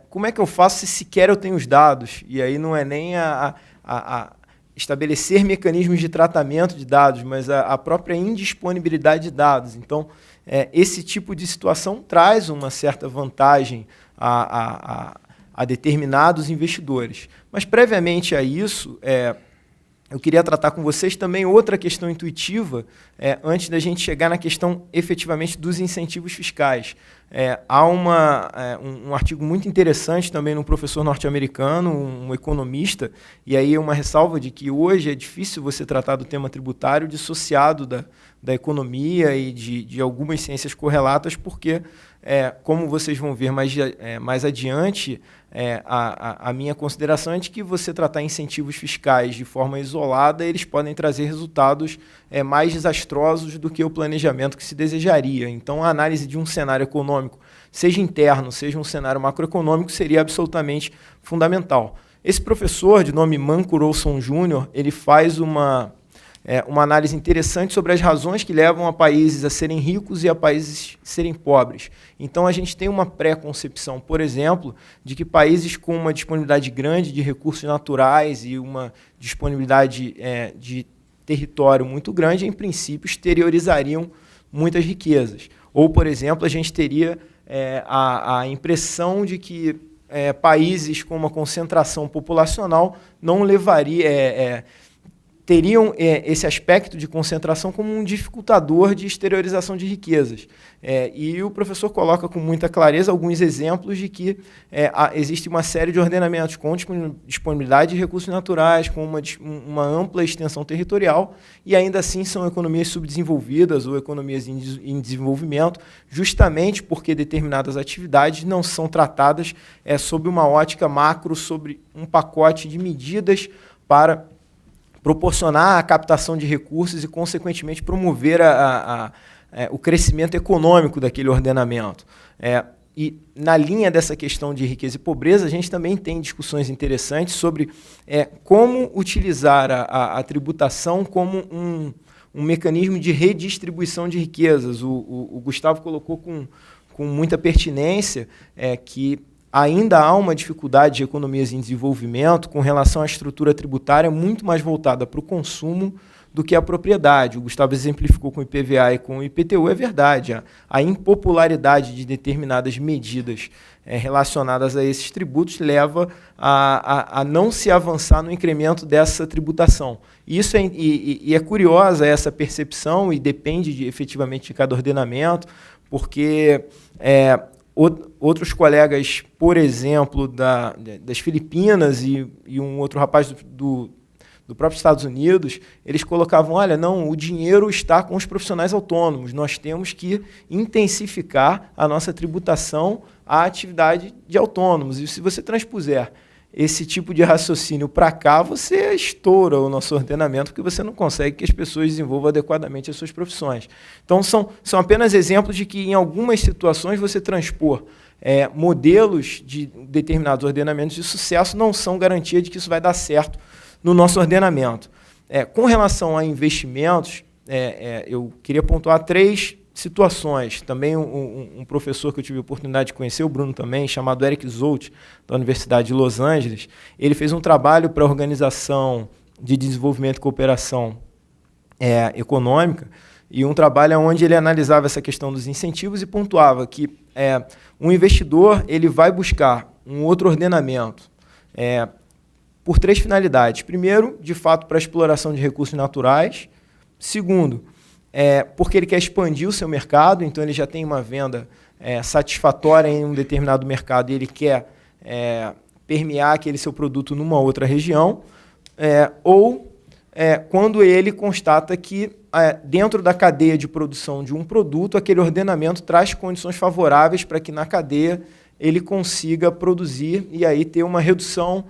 S4: como é que eu faço se sequer eu tenho os dados? E aí não é nem a estabelecer mecanismos de tratamento de dados, mas a própria indisponibilidade de dados. Então, esse tipo de situação traz uma certa vantagem a determinados investidores. Mas, previamente a isso, eu queria tratar com vocês também outra questão intuitiva, antes da gente chegar na questão, efetivamente, dos incentivos fiscais. Há um artigo muito interessante também no professor norte-americano, um economista, e aí uma ressalva de que hoje é difícil você tratar do tema tributário dissociado da economia e de algumas ciências correlatas, porque como vocês vão ver mais adiante, a minha consideração é de que você tratar incentivos fiscais de forma isolada, eles podem trazer resultados mais desastrosos do que o planejamento que se desejaria. Então, a análise de um cenário econômico, seja interno, seja um cenário macroeconômico, seria absolutamente fundamental. Esse professor, de nome Manco Rolson Jr., ele faz uma análise interessante sobre as razões que levam a países a serem ricos e a países a serem pobres. Então, a gente tem uma pré-concepção, por exemplo, de que países com uma disponibilidade grande de recursos naturais e uma disponibilidade de território muito grande, em princípio, exteriorizariam muitas riquezas. Ou, por exemplo, a gente teria a impressão de que países com uma concentração populacional não teriam esse aspecto de concentração como um dificultador de exteriorização de riquezas. E o professor coloca com muita clareza alguns exemplos de que existe uma série de ordenamentos com disponibilidade de recursos naturais, com uma ampla extensão territorial, e ainda assim são economias subdesenvolvidas ou economias em desenvolvimento, justamente porque determinadas atividades não são tratadas sob uma ótica macro, sobre um pacote de medidas para proporcionar a captação de recursos e, consequentemente, promover o crescimento econômico daquele ordenamento. E, na linha dessa questão de riqueza e pobreza, a gente também tem discussões interessantes sobre como utilizar a tributação como um mecanismo de redistribuição de riquezas. O Gustavo colocou com muita pertinência que ainda há uma dificuldade de economias em desenvolvimento com relação à estrutura tributária muito mais voltada para o consumo do que a propriedade. O Gustavo exemplificou com o IPVA e com o IPTU, é verdade. A impopularidade de determinadas medidas relacionadas a esses tributos leva a não se avançar no incremento dessa tributação. Isso é curiosa essa percepção e depende efetivamente de cada ordenamento, porque outros colegas, por exemplo, das Filipinas e um outro rapaz do próprio Estados Unidos, eles colocavam, olha, não, o dinheiro está com os profissionais autônomos, nós temos que intensificar a nossa tributação à atividade de autônomos. E se você transpuser esse tipo de raciocínio para cá, você estoura o nosso ordenamento, porque você não consegue que as pessoas desenvolvam adequadamente as suas profissões. Então, são apenas exemplos de que, em algumas situações, você transpor modelos de determinados ordenamentos de sucesso não são garantia de que isso vai dar certo no nosso ordenamento. Com relação a investimentos, eu queria pontuar 3 situações. Também um professor que eu tive a oportunidade de conhecer, o Bruno também, chamado Eric Zolt, da Universidade de Los Angeles, ele fez um trabalho para a Organização de Desenvolvimento e Cooperação Econômica, e um trabalho onde ele analisava essa questão dos incentivos e pontuava que um investidor ele vai buscar um outro ordenamento por 3 finalidades. Primeiro, de fato, para a exploração de recursos naturais. Segundo, porque ele quer expandir o seu mercado, então ele já tem uma venda satisfatória em um determinado mercado e ele quer permear aquele seu produto numa outra região, ou quando ele constata que dentro da cadeia de produção de um produto, aquele ordenamento traz condições favoráveis para que na cadeia ele consiga produzir e aí ter uma redução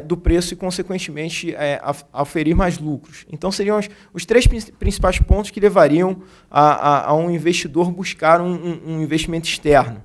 S4: do preço e, consequentemente, oferir mais lucros. Então, seriam os 3 principais pontos que levariam a um investidor buscar um investimento externo.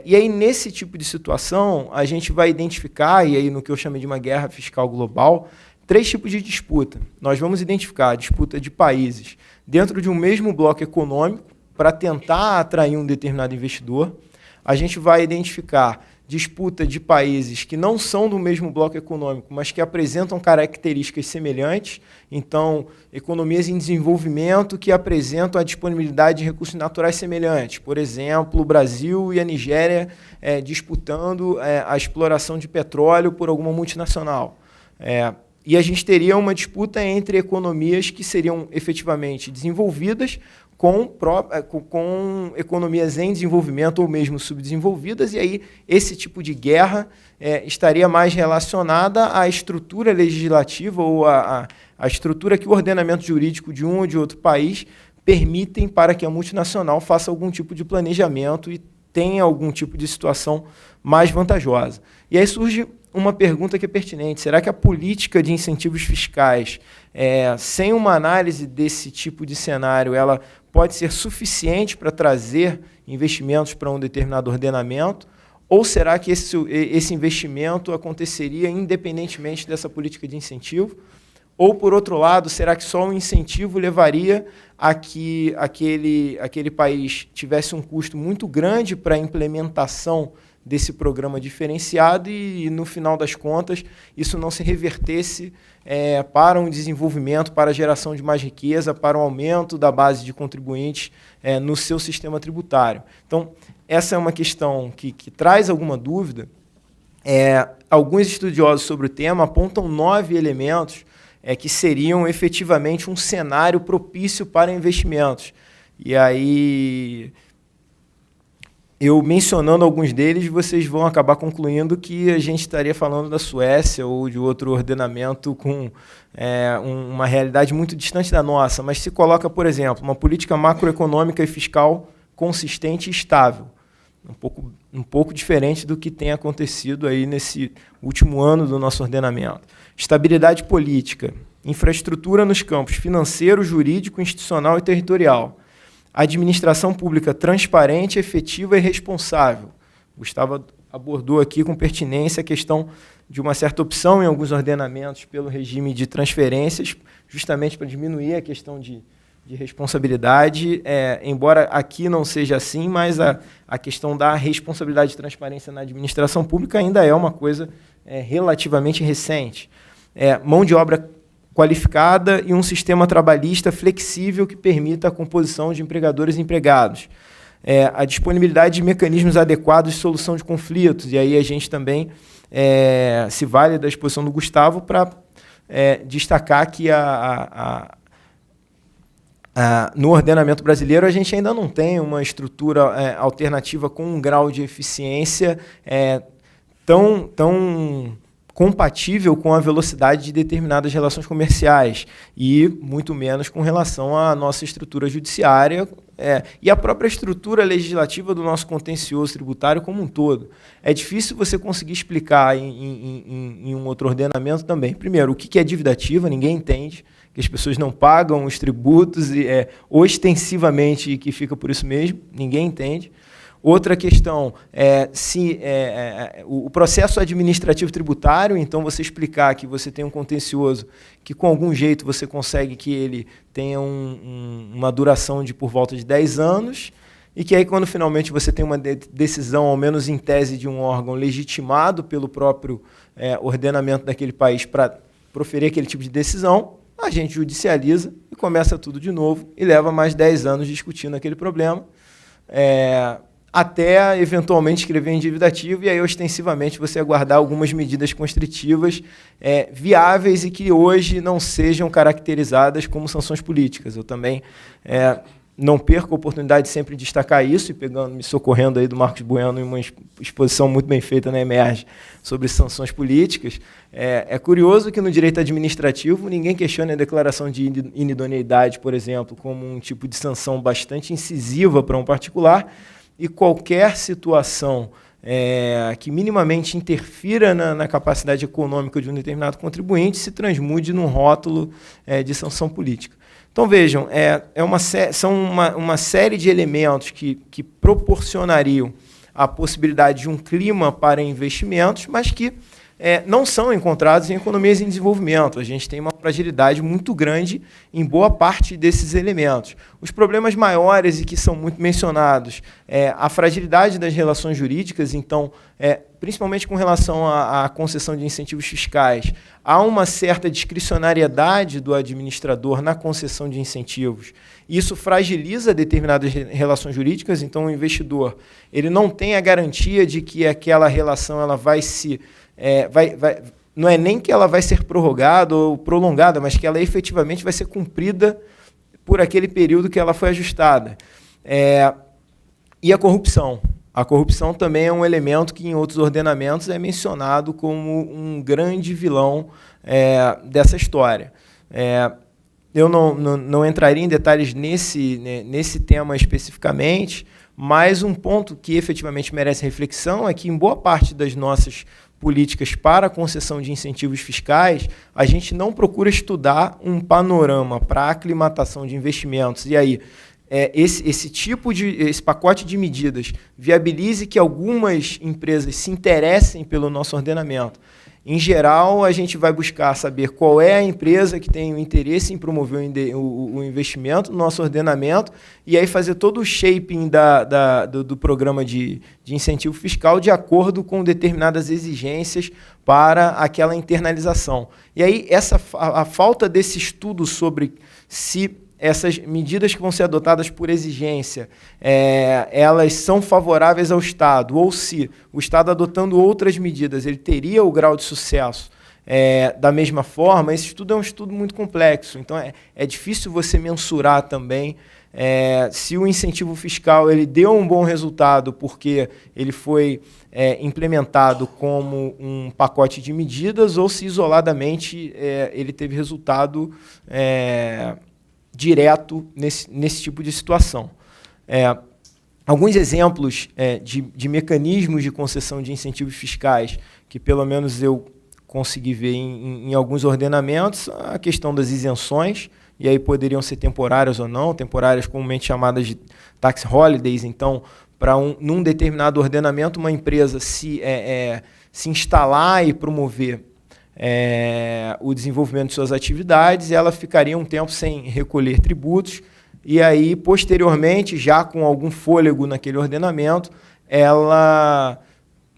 S4: E aí, nesse tipo de situação, a gente vai identificar, e aí no que eu chamei de uma guerra fiscal global, 3 tipos de disputa. Nós vamos identificar a disputa de países dentro de um mesmo bloco econômico para tentar atrair um determinado investidor. A gente vai identificar disputa de países que não são do mesmo bloco econômico, mas que apresentam características semelhantes. Então, economias em desenvolvimento que apresentam a disponibilidade de recursos naturais semelhantes. Por exemplo, o Brasil e a Nigéria disputando a exploração de petróleo por alguma multinacional. E a gente teria uma disputa entre economias que seriam efetivamente desenvolvidas com economias em desenvolvimento ou mesmo subdesenvolvidas, e aí esse tipo de guerra estaria mais relacionada à estrutura legislativa ou à estrutura que o ordenamento jurídico de um ou de outro país permitem para que a multinacional faça algum tipo de planejamento e tem algum tipo de situação mais vantajosa. E aí surge uma pergunta que é pertinente. Será que a política de incentivos fiscais, sem uma análise desse tipo de cenário, ela pode ser suficiente para trazer investimentos para um determinado ordenamento? Ou será que esse investimento aconteceria independentemente dessa política de incentivo? Ou, por outro lado, será que só um incentivo levaria a que aquele país tivesse um custo muito grande para a implementação desse programa diferenciado e, no final das contas, isso não se revertesse para um desenvolvimento, para a geração de mais riqueza, para o aumento da base de contribuintes no seu sistema tributário? Então, essa é uma questão que traz alguma dúvida. Alguns estudiosos sobre o tema apontam 9 elementos que seriam efetivamente um cenário propício para investimentos. E aí, eu mencionando alguns deles, vocês vão acabar concluindo que a gente estaria falando da Suécia ou de outro ordenamento com uma realidade muito distante da nossa, mas se coloca, por exemplo, uma política macroeconômica e fiscal consistente e estável, um pouco diferente do que tem acontecido aí nesse último ano do nosso ordenamento. Estabilidade política, infraestrutura nos campos financeiro, jurídico, institucional e territorial. Administração pública transparente, efetiva e responsável. Gustavo abordou aqui com pertinência a questão de uma certa opção em alguns ordenamentos pelo regime de transferências, justamente para diminuir a questão de responsabilidade, embora aqui não seja assim, mas a questão da responsabilidade de transparência na administração pública ainda é uma coisa relativamente recente. Mão de obra qualificada e um sistema trabalhista flexível que permita a composição de empregadores e empregados. A disponibilidade de mecanismos adequados de solução de conflitos, e aí a gente também se vale da exposição do Gustavo para destacar que no ordenamento brasileiro a gente ainda não tem uma estrutura alternativa com um grau de eficiência tão compatível com a velocidade de determinadas relações comerciais e muito menos com relação à nossa estrutura judiciária e a própria estrutura legislativa do nosso contencioso tributário como um todo. É difícil você conseguir explicar em um outro ordenamento também. Primeiro, o que é dívida ativa, ninguém entende, que as pessoas não pagam os tributos ostensivamente e que fica por isso mesmo, ninguém entende. Outra questão o processo administrativo tributário, então você explicar que você tem um contencioso que com algum jeito você consegue que ele tenha uma duração de por volta de 10 anos e que aí quando finalmente você tem uma decisão, ao menos em tese, de um órgão legitimado pelo próprio ordenamento daquele país para proferir aquele tipo de decisão, a gente judicializa e começa tudo de novo e leva mais 10 anos discutindo aquele problema. Até eventualmente escrever em dívida ativa e aí ostensivamente você aguardar algumas medidas constritivas viáveis e que hoje não sejam caracterizadas como sanções políticas. Eu também não perco a oportunidade de sempre destacar isso e me socorrendo aí do Marcos Bueno em uma exposição muito bem feita na Emerge sobre sanções políticas. É curioso que no direito administrativo ninguém questiona a declaração de inidoneidade, por exemplo, como um tipo de sanção bastante incisiva para um particular, e qualquer situação que minimamente interfira na capacidade econômica de um determinado contribuinte se transmude num rótulo de sanção política. Então, vejam, são uma série de elementos que proporcionariam a possibilidade de um clima para investimentos, mas que não são encontrados em economias em desenvolvimento. A gente tem uma fragilidade muito grande em boa parte desses elementos. Os problemas maiores e que são muito mencionados, a fragilidade das relações jurídicas, então, principalmente com relação à concessão de incentivos fiscais, há uma certa discricionariedade do administrador na concessão de incentivos. Isso fragiliza determinadas relações jurídicas, então o investidor ele não tem a garantia de que aquela relação ela vai se... não é nem que ela vai ser prorrogada ou prolongada, mas que ela efetivamente vai ser cumprida por aquele período que ela foi ajustada. E a corrupção. A corrupção também é um elemento que em outros ordenamentos é mencionado como um grande vilão dessa história. Eu não entraria em detalhes nesse tema especificamente, Mas um ponto que efetivamente merece reflexão é que, em boa parte das nossas políticas para a concessão de incentivos fiscais, a gente não procura estudar um panorama para a aclimatação de investimentos. E aí, esse pacote de medidas viabilize que algumas empresas se interessem pelo nosso ordenamento. Em geral, a gente vai buscar saber qual é a empresa que tem o interesse em promover o investimento no nosso ordenamento e aí fazer todo o shaping do programa de incentivo fiscal de acordo com determinadas exigências para aquela internalização. E aí a falta desse estudo sobre se essas medidas que vão ser adotadas por exigência, elas são favoráveis ao Estado, ou se o Estado adotando outras medidas, ele teria o grau de sucesso da mesma forma. Esse estudo é um estudo muito complexo, então é difícil você mensurar também se o incentivo fiscal ele deu um bom resultado porque ele foi implementado como um pacote de medidas ou se isoladamente ele teve resultado direto nesse tipo de situação. Alguns exemplos de mecanismos de concessão de incentivos fiscais que pelo menos eu consegui ver em alguns ordenamentos, a questão das isenções, e aí poderiam ser temporárias ou não, temporárias comumente chamadas de tax holidays. Então, num determinado ordenamento, uma empresa se instalar e promover o desenvolvimento de suas atividades, ela ficaria um tempo sem recolher tributos, e aí, posteriormente, já com algum fôlego naquele ordenamento, ela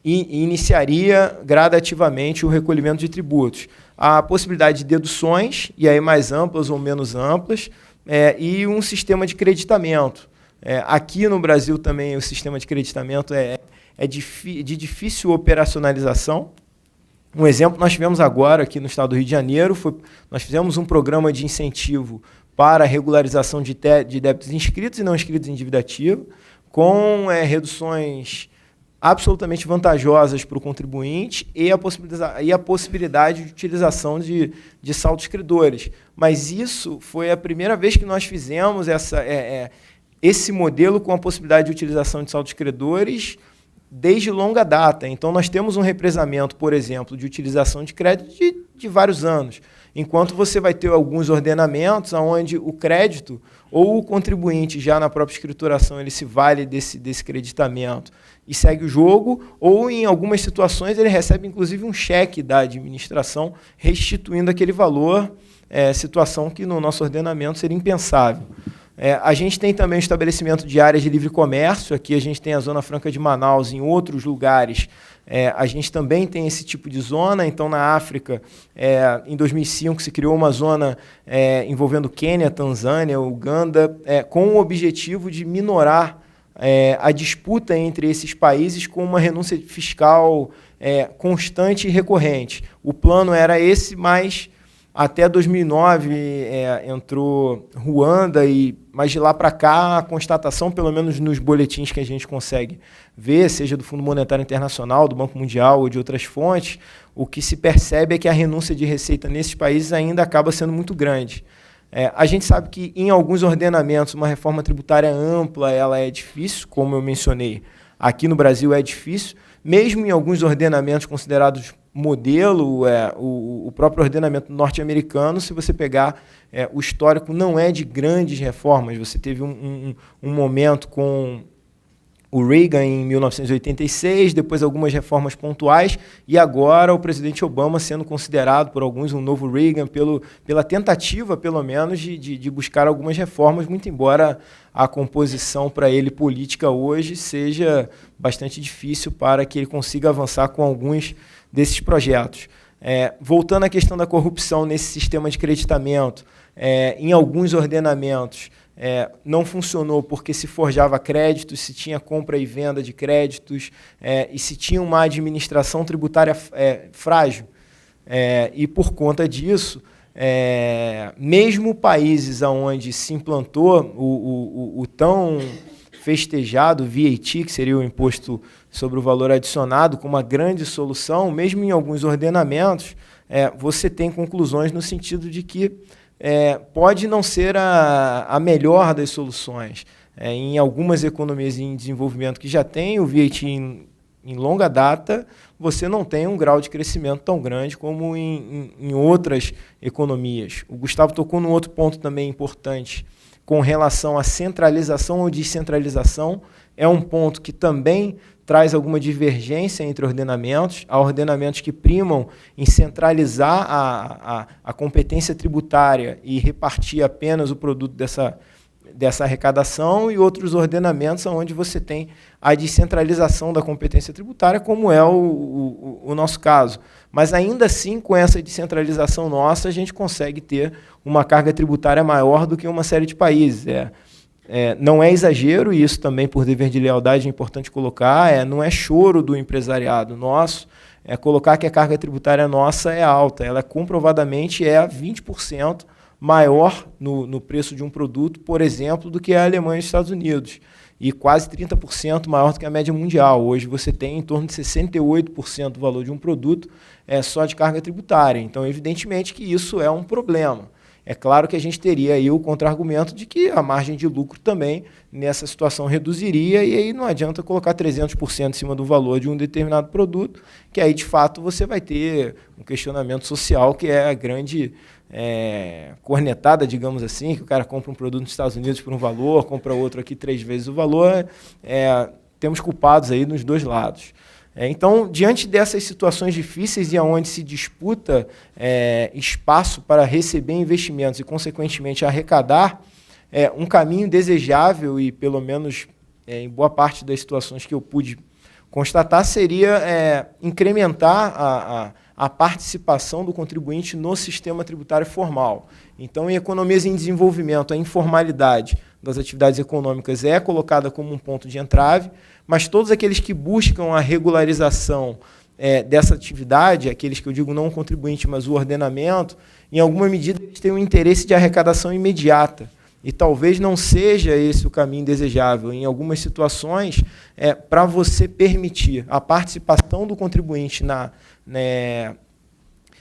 S4: iniciaria gradativamente o recolhimento de tributos. A possibilidade de deduções, e aí mais amplas ou menos amplas, e um sistema de creditamento. Aqui no Brasil também o sistema de creditamento é de difícil operacionalização. Um exemplo nós tivemos agora aqui no estado do Rio de Janeiro, nós fizemos um programa de incentivo para a regularização de débitos inscritos e não inscritos em dívida ativa, com reduções absolutamente vantajosas para o contribuinte e a possibilidade de utilização de saldos credores. Mas isso foi a primeira vez que nós fizemos esse modelo com a possibilidade de utilização de saldos credores desde longa data. Então, nós temos um represamento, por exemplo, de utilização de crédito de vários anos, enquanto você vai ter alguns ordenamentos onde o crédito ou o contribuinte, já na própria escrituração, ele se vale desse creditamento e segue o jogo, ou em algumas situações ele recebe, inclusive, um cheque da administração restituindo aquele valor, situação que no nosso ordenamento seria impensável. A gente tem também o estabelecimento de áreas de livre comércio. Aqui a gente tem a Zona Franca de Manaus, em outros lugares a gente também tem esse tipo de zona. Então, na África, em 2005, se criou uma zona envolvendo Quênia, Tanzânia, Uganda, com o objetivo de minorar a disputa entre esses países com uma renúncia fiscal constante e recorrente. O plano era esse, mas até 2009 entrou Ruanda, mas de lá para cá a constatação, pelo menos nos boletins que a gente consegue ver, seja do Fundo Monetário Internacional, do Banco Mundial ou de outras fontes, o que se percebe é que a renúncia de receita nesses países ainda acaba sendo muito grande. A gente sabe que em alguns ordenamentos uma reforma tributária ampla ela é difícil, como eu mencionei. Aqui no Brasil é difícil, mesmo em alguns ordenamentos considerados modelo, o próprio ordenamento norte-americano, se você pegar o histórico, não é de grandes reformas. Você teve um momento com o Reagan em 1986, depois algumas reformas pontuais, e agora o presidente Obama sendo considerado por alguns um novo Reagan pela tentativa, pelo menos, de buscar algumas reformas, muito embora a composição para ele política hoje seja bastante difícil para que ele consiga avançar com alguns desses projetos. Voltando à questão da corrupção nesse sistema de creditamento, em alguns ordenamentos não funcionou porque se forjava créditos, se tinha compra e venda de créditos e se tinha uma administração tributária frágil. E por conta disso, mesmo países onde se implantou o tão festejado VAT, que seria o imposto sobre o valor adicionado, como uma grande solução, mesmo em alguns ordenamentos, você tem conclusões no sentido de que pode não ser a melhor das soluções. Em algumas economias em desenvolvimento que já tem o VAT em longa data, você não tem um grau de crescimento tão grande como em outras economias. O Gustavo tocou num outro ponto também importante, com relação à centralização ou descentralização. É um ponto que também traz alguma divergência entre ordenamentos. Há ordenamentos que primam em centralizar a competência tributária e repartir apenas o produto dessa arrecadação, e outros ordenamentos onde você tem a descentralização da competência tributária, como é o nosso caso. Mas, ainda assim, com essa descentralização nossa, a gente consegue ter uma carga tributária maior do que uma série de países. Não é exagero, e isso também, por dever de lealdade, é importante colocar, não é choro do empresariado nosso, colocar que a carga tributária nossa é alta. Ela comprovadamente é 20% maior no preço de um produto, por exemplo, do que a Alemanha e os Estados Unidos, e quase 30% maior do que a média mundial. Hoje você tem em torno de 68% do valor de um produto só de carga tributária. Então, evidentemente que isso é um problema. É claro que a gente teria aí o contra-argumento de que a margem de lucro também, nessa situação, reduziria, e aí não adianta colocar 300% em cima do valor de um determinado produto, que aí, de fato, você vai ter um questionamento social, que é a grande cornetada, digamos assim, que o cara compra um produto nos Estados Unidos por um valor, compra outro aqui 3 vezes o valor. Temos culpados aí nos dois lados. Então, diante dessas situações difíceis e onde se disputa espaço para receber investimentos e, consequentemente, arrecadar, um caminho desejável, e pelo menos em boa parte das situações que eu pude constatar, seria incrementar a participação do contribuinte no sistema tributário formal. Então, em economias em desenvolvimento, a informalidade das atividades econômicas é colocada como um ponto de entrave, mas todos aqueles que buscam a regularização dessa atividade, aqueles que eu digo não o contribuinte, mas o ordenamento, em alguma medida eles têm um interesse de arrecadação imediata. E talvez não seja esse o caminho desejável. Em algumas situações, para você permitir a participação do contribuinte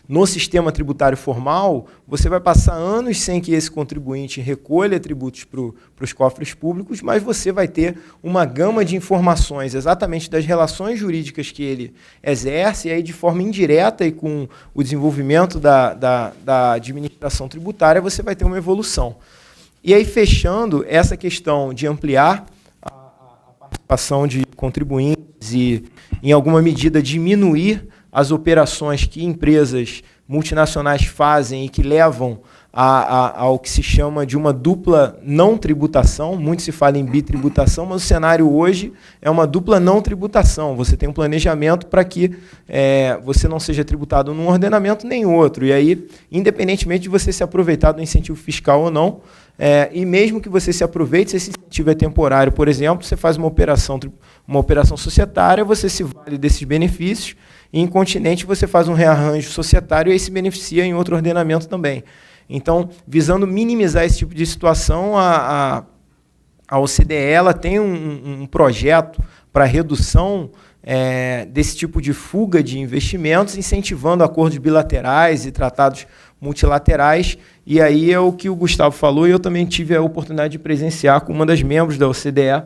S4: no sistema tributário formal, você vai passar anos sem que esse contribuinte recolha tributos para os cofres públicos, mas você vai ter uma gama de informações exatamente das relações jurídicas que ele exerce, e aí, de forma indireta e com o desenvolvimento da administração tributária, você vai ter uma evolução. E aí, fechando essa questão de ampliar a participação de contribuintes e, em alguma medida, diminuir as operações que empresas multinacionais fazem e que levam ao que se chama de uma dupla não tributação. Muito se fala em bitributação, mas o cenário hoje é uma dupla não tributação. Você tem um planejamento para que você não seja tributado num ordenamento nem outro. E aí, independentemente de você se aproveitar do incentivo fiscal ou não, e mesmo que você se aproveite, se esse incentivo é temporário, por exemplo, você faz uma operação societária, você se vale desses benefícios, e, incontinente, você faz um rearranjo societário e aí se beneficia em outro ordenamento também. Então, visando minimizar esse tipo de situação, a OCDE ela tem um projeto para redução desse tipo de fuga de investimentos, incentivando acordos bilaterais e tratados multilaterais. E aí é o que o Gustavo falou, e eu também tive a oportunidade de presenciar com uma das membros da OCDE,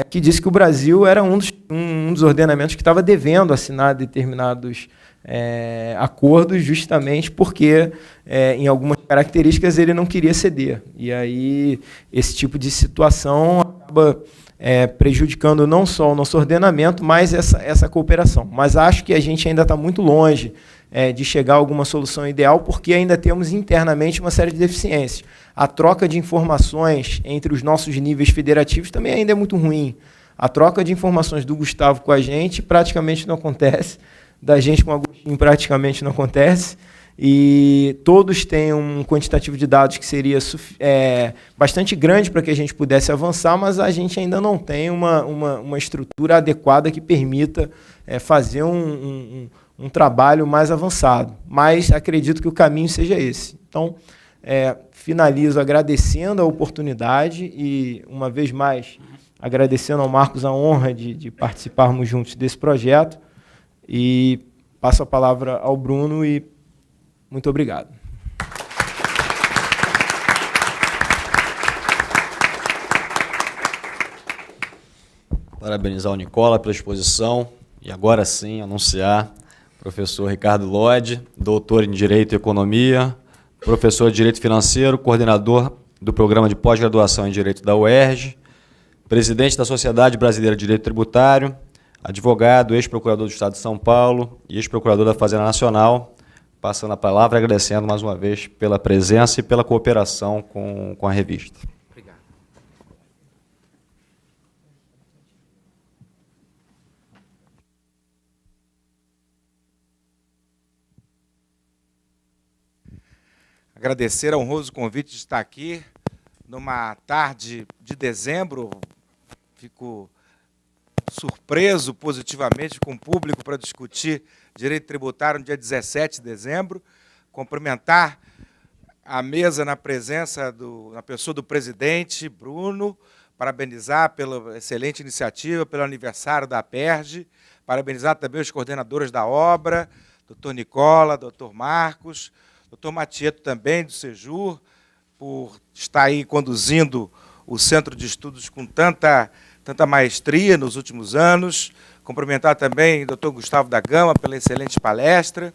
S4: que disse que o Brasil era um dos ordenamentos que estava devendo assinar determinados acordos, justamente porque, em algumas características, ele não queria ceder. E aí esse tipo de situação acaba prejudicando não só o nosso ordenamento, mas essa cooperação. Mas acho que a gente ainda está muito longe de chegar a alguma solução ideal, porque ainda temos internamente uma série de deficiências. A troca de informações entre os nossos níveis federativos também ainda é muito ruim. A troca de informações do Gustavo com a gente praticamente não acontece, da gente com o Agostinho praticamente não acontece, e todos têm um quantitativo de dados que seria bastante grande para que a gente pudesse avançar, mas a gente ainda não tem uma estrutura adequada que permita fazer um trabalho mais avançado. Mas acredito que o caminho seja esse. Então, finalizo agradecendo a oportunidade e, uma vez mais, agradecendo ao Marcos a honra de participarmos juntos desse projeto, e passo a palavra ao Bruno e muito obrigado.
S1: Parabenizar o Nicola pela exposição e agora sim anunciar o professor Ricardo Lodge, doutor em Direito e Economia, professor de Direito Financeiro, coordenador do Programa de Pós-Graduação em Direito da UERJ, presidente da Sociedade Brasileira de Direito Tributário, advogado, ex-procurador do Estado de São Paulo e ex-procurador da Fazenda Nacional, passando a palavra, agradecendo mais uma vez pela presença e pela cooperação com a revista.
S5: Obrigado. Agradecer ao honroso convite de estar aqui numa tarde de dezembro. Fico surpreso positivamente com o público para discutir direito tributário no dia 17 de dezembro. Cumprimentar a mesa na presença na pessoa do presidente, Bruno, parabenizar pela excelente iniciativa, pelo aniversário da APERJ, parabenizar também os coordenadores da obra, doutor Nicola, doutor Marcos, doutor Matieto também, do Sejur, por estar aí conduzindo o Centro de Estudos com tanta maestria nos últimos anos. Cumprimentar também o doutor Gustavo da Gama pela excelente palestra.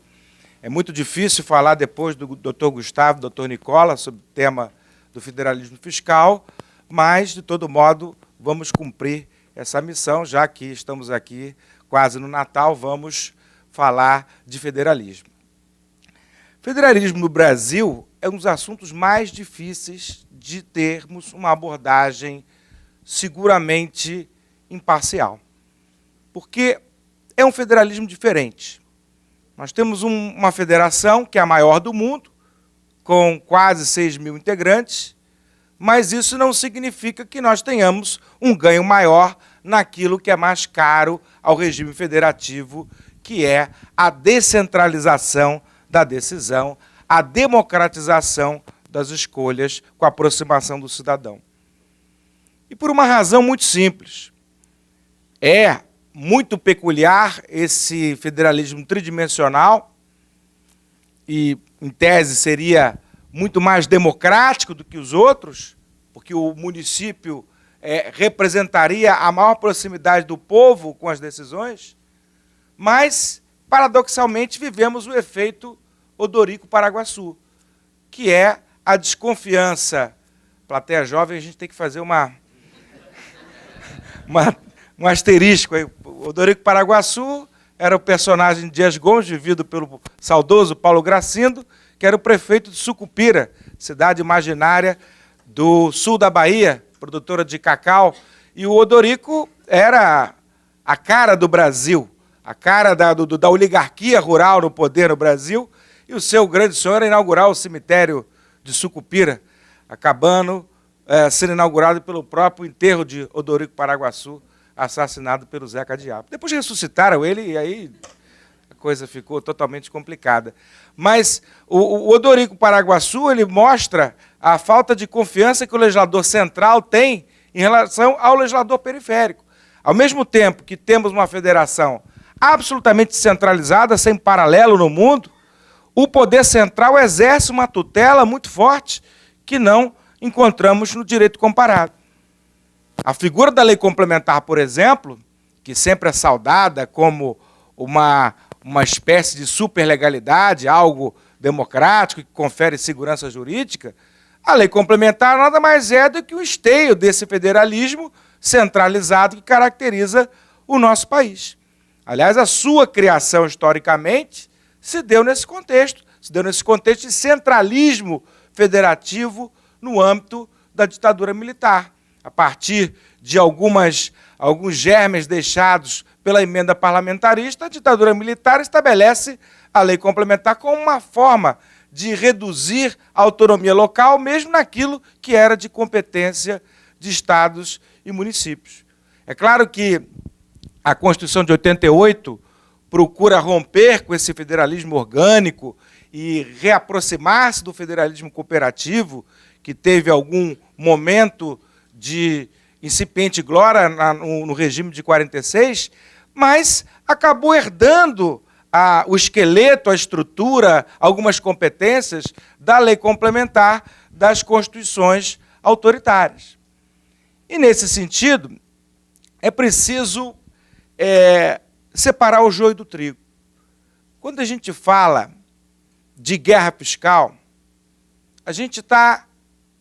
S5: É muito difícil falar depois do doutor Gustavo e do doutor Nicola sobre o tema do federalismo fiscal, mas, de todo modo, vamos cumprir essa missão, já que estamos aqui quase no Natal, vamos falar de federalismo. Federalismo no Brasil é um dos assuntos mais difíceis de termos uma abordagem seguramente imparcial, porque é um federalismo diferente. Nós temos uma federação que é a maior do mundo, com quase 6 mil integrantes, mas isso não significa que nós tenhamos um ganho maior naquilo que é mais caro ao regime federativo, que é a descentralização da decisão, a democratização das escolhas com a aproximação do cidadão. E por uma razão muito simples. É muito peculiar esse federalismo tridimensional e, em tese, seria muito mais democrático do que os outros, porque o município representaria a maior proximidade do povo com as decisões, mas, paradoxalmente, vivemos o efeito Odorico Paraguaçu, que é a desconfiança. Plateia jovem, a gente tem que fazer um asterisco aí. O Odorico Paraguaçu era o personagem de Dias Gomes, vivido pelo saudoso Paulo Gracindo, que era o prefeito de Sucupira, cidade imaginária do sul da Bahia, produtora de cacau. E o Odorico era a cara do Brasil, a cara da oligarquia rural no poder no Brasil, e o seu grande sonho era inaugurar o cemitério de Sucupira, acabando sendo inaugurado pelo próprio enterro de Odorico Paraguaçu, assassinado pelo Zeca Diabo. Depois ressuscitaram ele e aí a coisa ficou totalmente complicada. Mas o Odorico Paraguaçu ele mostra a falta de confiança que o legislador central tem em relação ao legislador periférico. Ao mesmo tempo que temos uma federação absolutamente centralizada, sem paralelo no mundo, o poder central exerce uma tutela muito forte que não encontramos no direito comparado. A figura da lei complementar, por exemplo, que sempre é saudada como uma espécie de superlegalidade, algo democrático que confere segurança jurídica, a lei complementar nada mais é do que o esteio desse federalismo centralizado que caracteriza o nosso país. Aliás, a sua criação, historicamente, se deu nesse contexto de centralismo federativo no âmbito da ditadura militar, a partir de alguns germes deixados pela emenda parlamentarista. A ditadura militar estabelece a lei complementar como uma forma de reduzir a autonomia local, mesmo naquilo que era de competência de estados e municípios. É claro que a Constituição de 88 procura romper com esse federalismo orgânico e reaproximar-se do federalismo cooperativo, que teve algum momento de incipiente glória no regime de 46, mas acabou herdando o esqueleto, a estrutura, algumas competências da lei complementar das constituições autoritárias. E, nesse sentido, é preciso separar o joio do trigo. Quando a gente fala de guerra fiscal, a gente está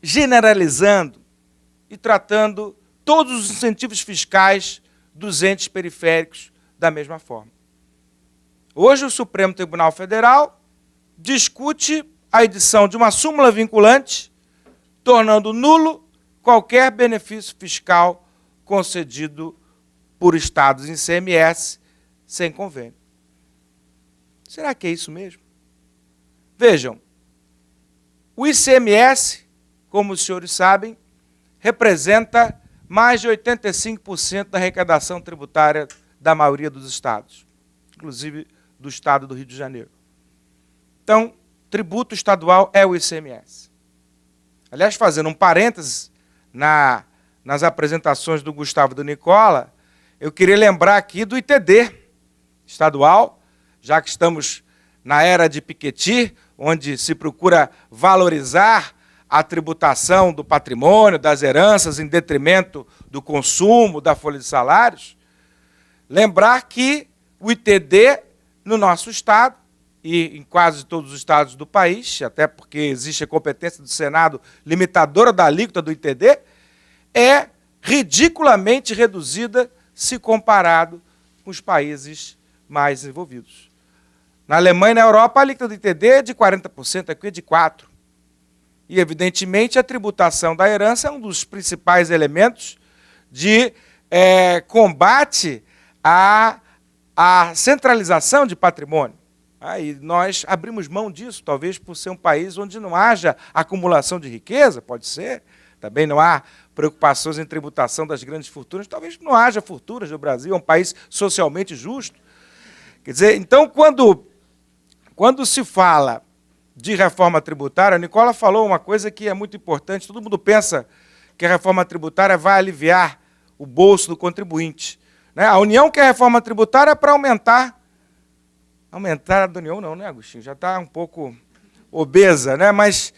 S5: generalizando e tratando todos os incentivos fiscais dos entes periféricos da mesma forma. Hoje, o Supremo Tribunal Federal discute a edição de uma súmula vinculante, tornando nulo qualquer benefício fiscal concedido por estados em ICMS sem convênio. Será que é isso mesmo? Vejam, o ICMS, como os senhores sabem, representa mais de 85% da arrecadação tributária da maioria dos estados, inclusive do estado do Rio de Janeiro. Então, tributo estadual é o ICMS. Aliás, fazendo um parênteses nas apresentações do Gustavo e do Nicola, eu queria lembrar aqui do ITD estadual, já que estamos na era de Piketty, onde se procura valorizar a tributação do patrimônio, das heranças, em detrimento do consumo, da folha de salários. Lembrar que o ITD, no nosso estado, e em quase todos os estados do país, até porque existe a competência do Senado limitadora da alíquota do ITD, é ridiculamente reduzida se comparado com os países mais desenvolvidos. Na Alemanha e na Europa, a alíquota do ITD é de 40%, aqui é de 4%. E, evidentemente, a tributação da herança é um dos principais elementos de combate à centralização de patrimônio. E nós abrimos mão disso, talvez por ser um país onde não haja acumulação de riqueza, pode ser. Também não há preocupações em tributação das grandes fortunas, talvez não haja fortunas no Brasil, é um país socialmente justo. Quer dizer, então, quando se fala de reforma tributária, a Nicola falou uma coisa que é muito importante, todo mundo pensa que a reforma tributária vai aliviar o bolso do contribuinte. Né? A União quer a reforma tributária para aumentar a da União não, né, Agostinho? Já está um pouco obesa, né? Mas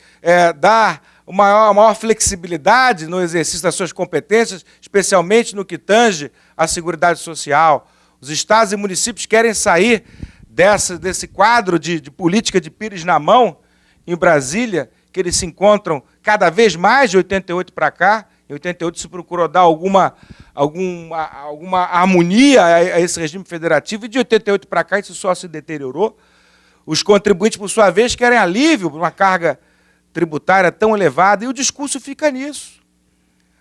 S5: dar uma maior flexibilidade no exercício das suas competências, especialmente no que tange à Seguridade Social. Os estados e municípios querem sair desse quadro de política de pires na mão em Brasília, que eles se encontram cada vez mais de 88 para cá. Em 88 se procurou dar alguma harmonia a esse regime federativo, e de 88 para cá isso só se deteriorou. Os contribuintes, por sua vez, querem alívio por uma carga tributária tão elevada, e o discurso fica nisso.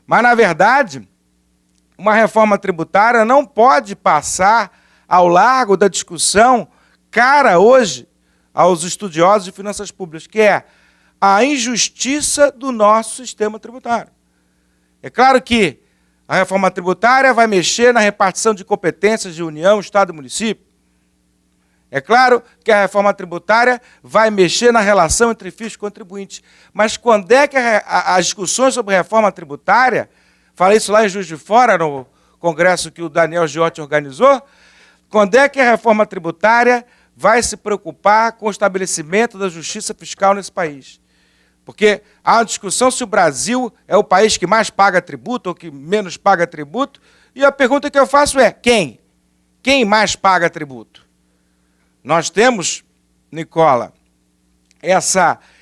S5: Mas, na verdade, uma reforma tributária não pode passar ao largo da discussão cara hoje aos estudiosos de finanças públicas, que é a injustiça do nosso sistema tributário. É claro que a reforma tributária vai mexer na repartição de competências de União, Estado e município. É claro que a reforma tributária vai mexer na relação entre fisco e contribuinte. Mas quando é que as discussões sobre reforma tributária, falei isso lá em Juiz de Fora, no congresso que o Daniel Giotti organizou, quando é que a reforma tributária vai se preocupar com o estabelecimento da justiça fiscal nesse país? Porque há uma discussão se o Brasil é o país que mais paga tributo ou que menos paga tributo, e a pergunta que eu faço é, quem? Quem mais paga tributo? Nós temos, Nicola,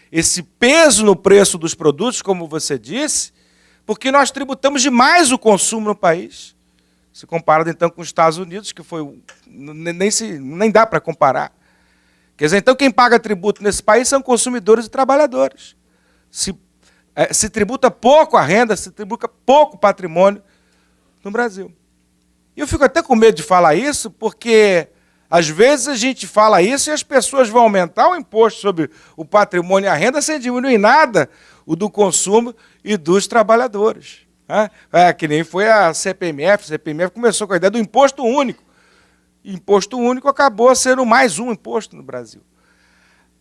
S5: esse peso no preço dos produtos, como você disse, porque nós tributamos demais o consumo no país. Se comparado, então, com os Estados Unidos, que foi nem dá para comparar. Quer dizer, então, quem paga tributo nesse país são consumidores e trabalhadores. Se tributa pouco a renda, se tributa pouco o patrimônio no Brasil. E eu fico até com medo de falar isso, porque, às vezes, a gente fala isso e as pessoas vão aumentar o imposto sobre o patrimônio e a renda sem diminuir nada o do consumo e dos trabalhadores. Que nem foi a CPMF. A CPMF começou com a ideia do imposto único. Imposto único acabou sendo mais um imposto no Brasil.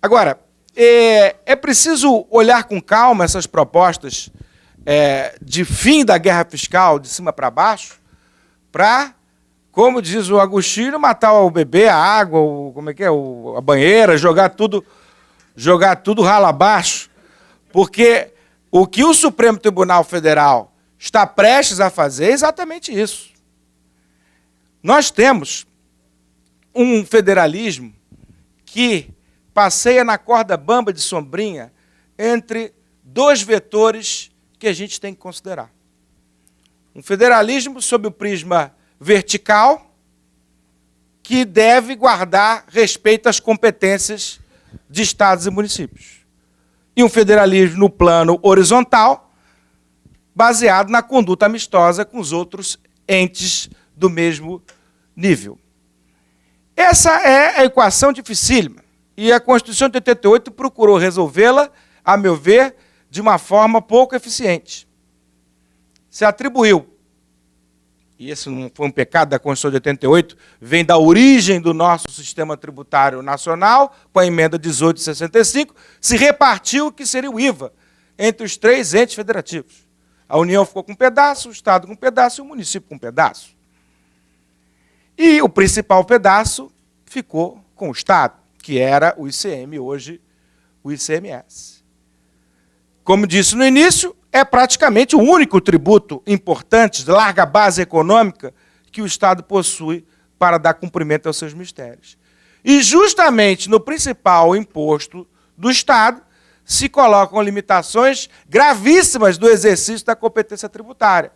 S5: Agora, é preciso olhar com calma essas propostas de fim da guerra fiscal de cima para baixo, para, como diz o Agostinho, matar o bebê, a água, a banheira, jogar tudo rala abaixo. Porque o que o Supremo Tribunal Federal está prestes a fazer é exatamente isso. nós temos um federalismo que passeia na corda bamba de sombrinha entre dois vetores que a gente tem que considerar. Um federalismo sob o prisma vertical, que deve guardar respeito às competências de estados e municípios. E um federalismo no plano horizontal, baseado na conduta amistosa com os outros entes do mesmo nível. Essa é a equação dificílima, e a Constituição de 88 procurou resolvê-la, a meu ver, de uma forma pouco eficiente. Se atribuiu, e esse não foi um pecado da Constituição de 88, vem da origem do nosso sistema tributário nacional, com a emenda 1865, se repartiu o que seria o IVA entre os três entes federativos. A União ficou com um pedaço, o Estado com um pedaço e o município com um pedaço. E o principal pedaço ficou com o Estado, que era o ICM, hoje o ICMS. Como disse no início, é praticamente o único tributo importante, de larga base econômica, que o Estado possui para dar cumprimento aos seus mistérios. E justamente no principal imposto do Estado se colocam limitações gravíssimas do exercício da competência tributária.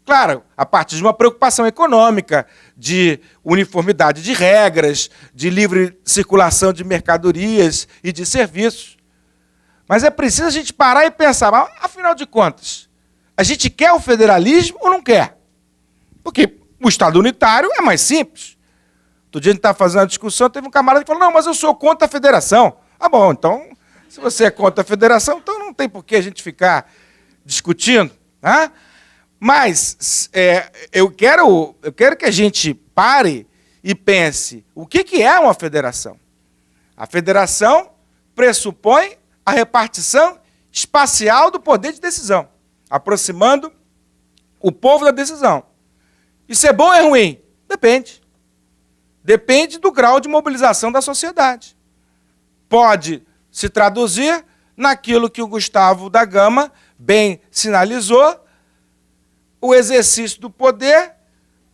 S5: Claro, a partir de uma preocupação econômica, de uniformidade de regras, de livre circulação de mercadorias e de serviços. Mas é preciso a gente parar e pensar, mas, afinal de contas, a gente quer o federalismo ou não quer? Porque o Estado unitário é mais simples. Outro dia a gente estava fazendo uma discussão, teve um camarada que falou, não, mas eu sou contra a federação. Ah, bom, então, se você é contra a federação, então não tem por que a gente ficar discutindo. Né? Mas eu quero que a gente pare e pense, o que é uma federação? A federação pressupõe a repartição espacial do poder de decisão, aproximando o povo da decisão. Isso é bom ou é ruim? Depende. Depende do grau de mobilização da sociedade. Pode se traduzir naquilo que o Gustavo da Gama bem sinalizou, o exercício do poder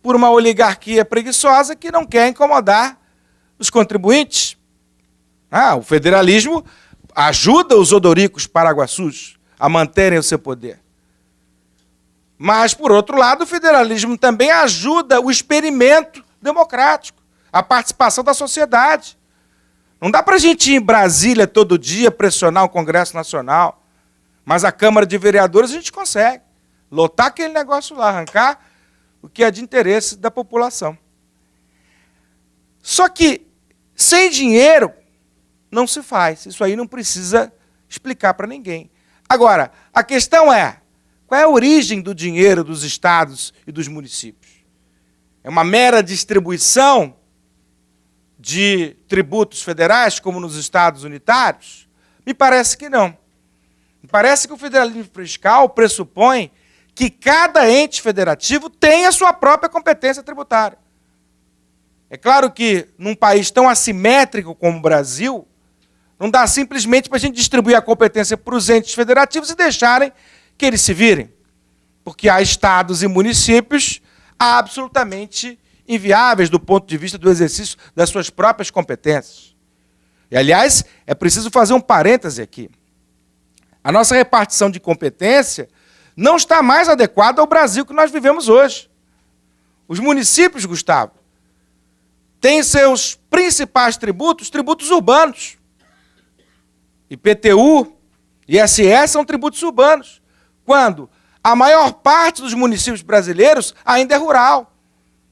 S5: por uma oligarquia preguiçosa que não quer incomodar os contribuintes. O federalismo ajuda os odoricos paraguaçus a manterem o seu poder. Mas, por outro lado, o federalismo também ajuda o experimento democrático, a participação da sociedade. Não dá para a gente ir em Brasília todo dia pressionar o Congresso Nacional, mas a Câmara de Vereadores a gente consegue. Lotar aquele negócio lá, arrancar o que é de interesse da população. Só que, sem dinheiro, não se faz. Isso aí não precisa explicar para ninguém. Agora, a questão é, qual é a origem do dinheiro dos estados e dos municípios? É uma mera distribuição de tributos federais, como nos estados unitários? Me parece que não. Me parece que o federalismo fiscal pressupõe que cada ente federativo tem a sua própria competência tributária. É claro que, num país tão assimétrico como o Brasil, não dá simplesmente para a gente distribuir a competência para os entes federativos e deixarem que eles se virem. Porque há estados e municípios absolutamente inviáveis do ponto de vista do exercício das suas próprias competências. E, aliás, é preciso fazer um parêntese aqui. A nossa repartição de competência não está mais adequada ao Brasil que nós vivemos hoje. Os municípios, Gustavo, têm seus principais tributos, tributos urbanos. IPTU, ISS são tributos urbanos, quando a maior parte dos municípios brasileiros ainda é rural.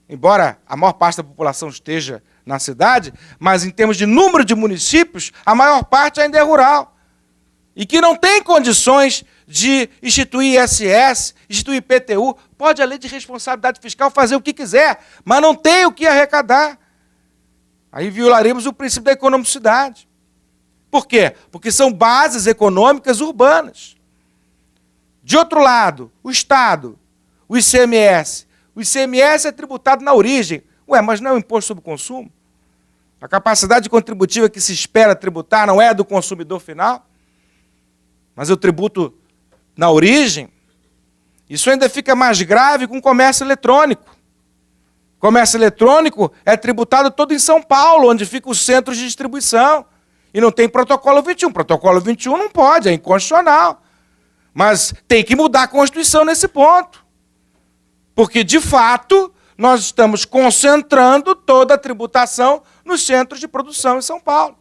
S5: Embora a maior parte da população esteja na cidade, mas em termos de número de municípios, a maior parte ainda é rural. E que não tem condições de instituir ISS, instituir IPTU, pode a lei de responsabilidade fiscal fazer o que quiser, mas não tem o que arrecadar. Aí violaremos o princípio da economicidade. Por quê? Porque são bases econômicas urbanas. De outro lado, o Estado, o ICMS. O ICMS é tributado na origem. Ué, mas não é um imposto sobre o consumo? A capacidade contributiva que se espera tributar não é do consumidor final? Mas eu tributo na origem? Isso ainda fica mais grave com o comércio eletrônico. Comércio eletrônico é tributado todo em São Paulo, onde ficam os centros de distribuição. E não tem protocolo 21. Protocolo 21 não pode, é inconstitucional. Mas tem que mudar a Constituição nesse ponto. Porque, de fato, nós estamos concentrando toda a tributação nos centros de produção em São Paulo.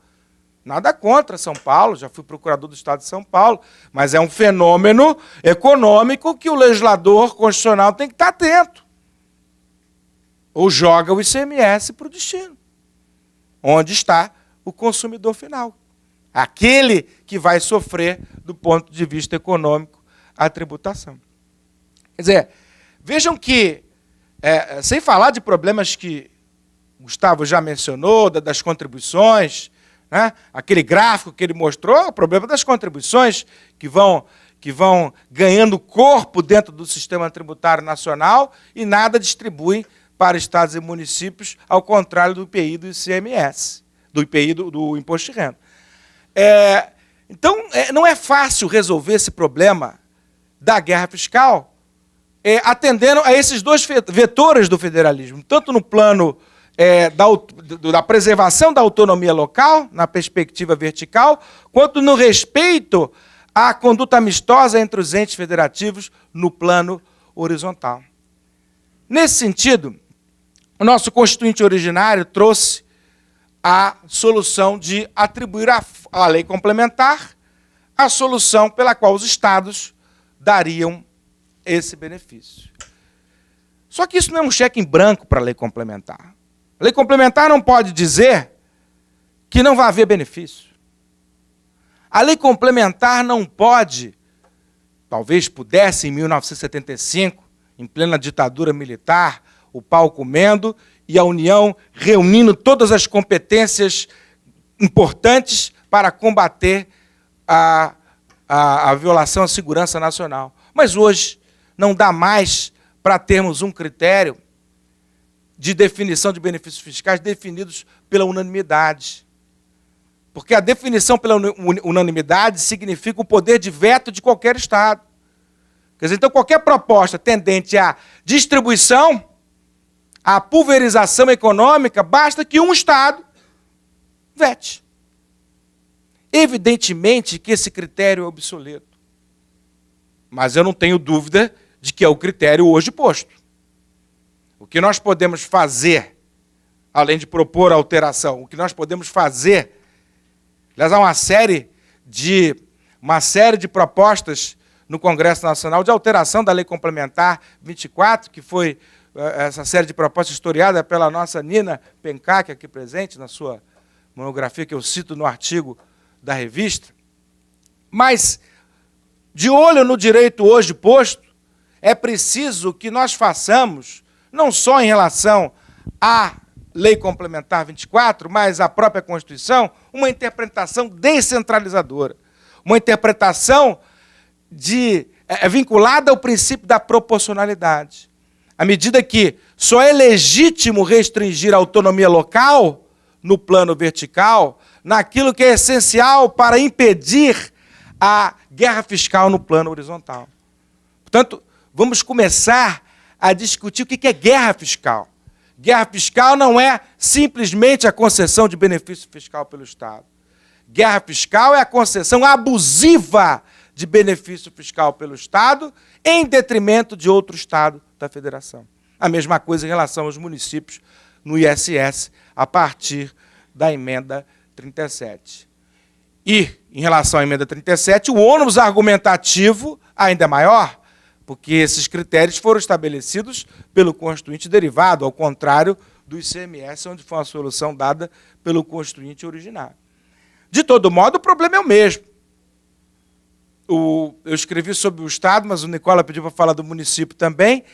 S5: Nada contra São Paulo, já fui procurador do Estado de São Paulo, mas é um fenômeno econômico que o legislador constitucional tem que estar atento. Ou joga o ICMS para o destino, onde está o consumidor final. Aquele que vai sofrer, do ponto de vista econômico, a tributação. Quer dizer, vejam que, sem falar de problemas que o Gustavo já mencionou, das contribuições, né? Aquele gráfico que ele mostrou, o problema das contribuições que vão ganhando corpo dentro do sistema tributário nacional e nada distribuem para estados e municípios, ao contrário do IPI e do ICMS, do IPI do Imposto de Renda. Então, não é fácil resolver esse problema da guerra fiscal atendendo a esses dois vetores do federalismo, tanto no plano da preservação da autonomia local, na perspectiva vertical, quanto no respeito à conduta amistosa entre os entes federativos no plano horizontal. Nesse sentido, o nosso constituinte originário trouxe a solução de atribuir à lei complementar a solução pela qual os estados dariam esse benefício. Só que isso não é um cheque em branco para a lei complementar. A lei complementar não pode dizer que não vai haver benefício. A lei complementar não pode, talvez pudesse em 1975, em plena ditadura militar, o pau comendo e a União reunindo todas as competências importantes para combater a violação à segurança nacional. Mas hoje não dá mais para termos um critério de definição de benefícios fiscais definidos pela unanimidade. Porque a definição pela unanimidade significa o poder de veto de qualquer Estado. Quer dizer, então, qualquer proposta tendente à distribuição, à pulverização econômica, basta que um Estado vete. Evidentemente que esse critério é obsoleto. Mas eu não tenho dúvida de que é o critério hoje posto. O que nós podemos fazer, além de propor a alteração, o que nós podemos fazer, aliás, há uma série de propostas no Congresso Nacional de alteração da Lei Complementar 24, que foi essa série de propostas historiada pela nossa Nina Pencac, aqui presente, na sua monografia que eu cito no artigo da revista. Mas, de olho no direito hoje posto, é preciso que nós façamos, não só em relação à Lei Complementar 24, mas à própria Constituição, uma interpretação descentralizadora, uma interpretação vinculada ao princípio da proporcionalidade. À medida que só é legítimo restringir a autonomia local, no plano vertical, naquilo que é essencial para impedir a guerra fiscal no plano horizontal. Portanto, vamos começar a discutir o que é guerra fiscal. Guerra fiscal não é simplesmente a concessão de benefício fiscal pelo Estado. Guerra fiscal é a concessão abusiva de benefício fiscal pelo Estado em detrimento de outro Estado da Federação. A mesma coisa em relação aos municípios no ISS, a partir da emenda 37. E, em relação à emenda 37, o ônus argumentativo ainda é maior, porque esses critérios foram estabelecidos pelo Constituinte derivado, ao contrário do ICMS, onde foi uma solução dada pelo Constituinte originário. De todo modo, o problema é o mesmo. Eu escrevi sobre o Estado, mas o Nicola pediu para falar do município também.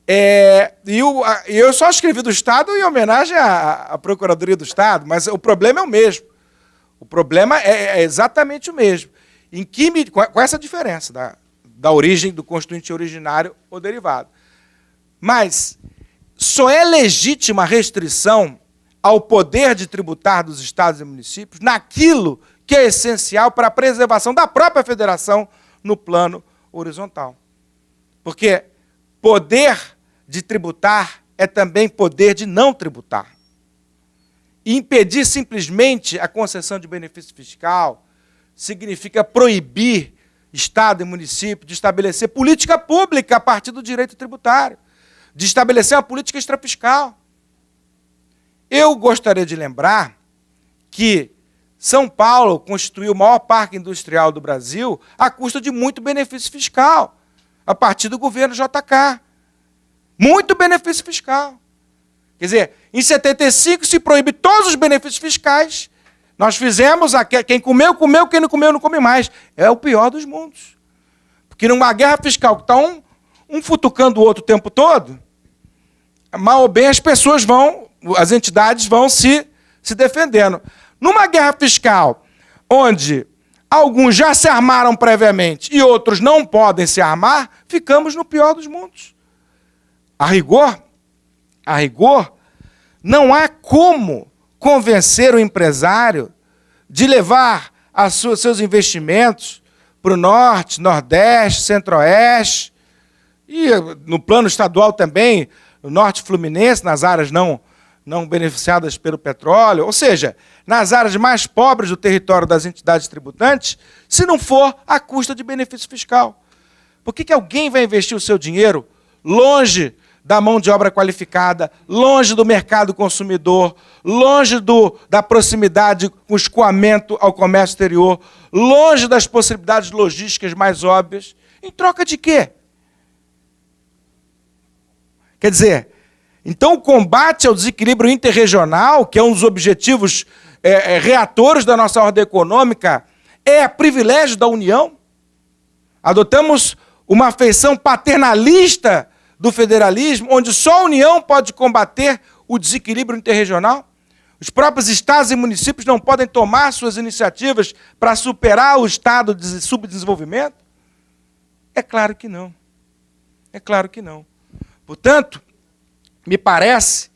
S5: E eu só escrevi do Estado em homenagem à Procuradoria do Estado, mas o problema é o mesmo. O problema é exatamente o mesmo. Com essa diferença da origem do Constituinte originário ou derivado. Mas só é legítima a restrição ao poder de tributar dos estados e municípios naquilo que é essencial para a preservação da própria federação no plano horizontal. Porque poder de tributar é também poder de não tributar. E impedir simplesmente a concessão de benefício fiscal significa proibir Estado e município de estabelecer política pública a partir do direito tributário, de estabelecer uma política extrafiscal. Eu gostaria de lembrar que São Paulo constituiu o maior parque industrial do Brasil à custa de muito benefício fiscal, a partir do governo JK. Muito benefício fiscal. Quer dizer, em 75 se proíbe todos os benefícios fiscais. Nós fizemos, quem comeu, comeu, quem não comeu, não come mais. É o pior dos mundos. Porque numa guerra fiscal que está um futucando o outro o tempo todo, mal ou bem as pessoas as entidades vão se defendendo. Numa guerra fiscal, onde alguns já se armaram previamente e outros não podem se armar, ficamos no pior dos mundos. A rigor, não há como convencer o empresário de levar seus investimentos para o norte, nordeste, centro-oeste, e no plano estadual também, no norte fluminense, nas áreas não beneficiadas pelo petróleo, ou seja, nas áreas mais pobres do território das entidades tributantes, se não for à custa de benefício fiscal. Por que alguém vai investir o seu dinheiro longe da mão de obra qualificada, longe do mercado consumidor, longe da proximidade com escoamento ao comércio exterior, longe das possibilidades logísticas mais óbvias, em troca de quê? Quer dizer, então o combate ao desequilíbrio interregional, que é um dos objetivos reatores da nossa ordem econômica, é privilégio da União? Adotamos uma feição paternalista do federalismo, onde só a União pode combater o desequilíbrio interregional? Os próprios estados e municípios não podem tomar suas iniciativas para superar o estado de subdesenvolvimento? É claro que não. É claro que não. Portanto, me parece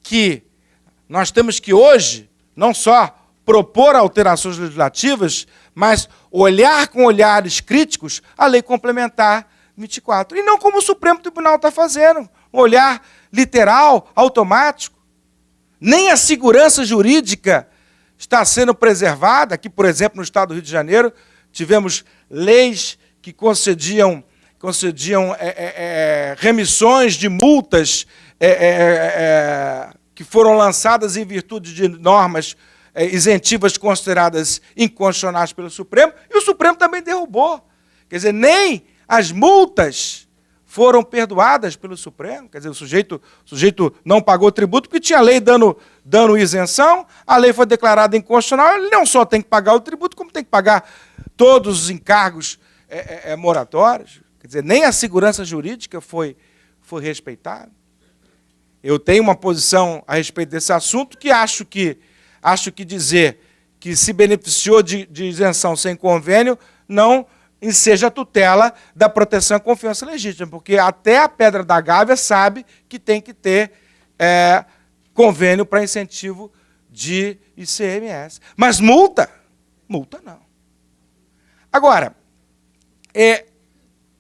S5: que nós temos que hoje, não só propor alterações legislativas, mas olhar com olhares críticos a Lei Complementar 24. E não como o Supremo Tribunal está fazendo, um olhar literal, automático. Nem a segurança jurídica está sendo preservada. Aqui, por exemplo, no estado do Rio de Janeiro, tivemos leis que concediam remissões de multas que foram lançadas em virtude de normas isentivas consideradas inconstitucionais pelo Supremo, e o Supremo também derrubou. Quer dizer, nem as multas foram perdoadas pelo Supremo. Quer dizer, o sujeito não pagou tributo porque tinha lei dando isenção, a lei foi declarada inconstitucional, ele não só tem que pagar o tributo, como tem que pagar todos os encargos moratórios. Quer dizer, nem a segurança jurídica foi respeitada. Eu tenho uma posição a respeito desse assunto que acho que dizer que se beneficiou de isenção sem convênio não enseja a tutela da proteção à confiança legítima, porque até a Pedra da Gávea sabe que tem que ter convênio para incentivo de ICMS. Mas multa não. Agora,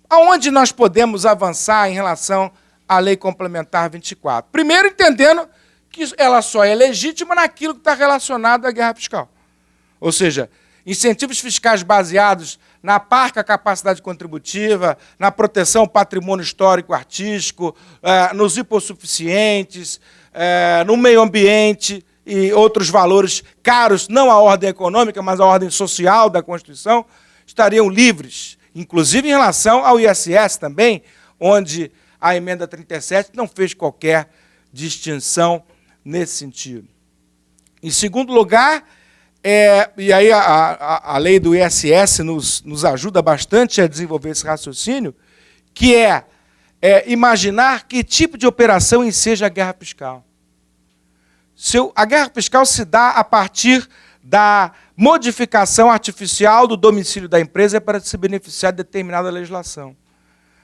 S5: aonde nós podemos avançar em relação à Lei Complementar 24? Primeiro, entendendo que ela só é legítima naquilo que está relacionado à guerra fiscal. Ou seja, incentivos fiscais baseados na parca capacidade contributiva, na proteção ao patrimônio histórico artístico, nos hipossuficientes, no meio ambiente e outros valores caros, não à ordem econômica, mas à ordem social da Constituição, estariam livres, inclusive em relação ao ISS também, onde a emenda 37 não fez qualquer distinção nesse sentido. Em segundo lugar, e aí a lei do ISS nos ajuda bastante a desenvolver esse raciocínio, que é imaginar que tipo de operação enseja a guerra fiscal. A guerra fiscal se dá a partir da modificação artificial do domicílio da empresa para se beneficiar de determinada legislação.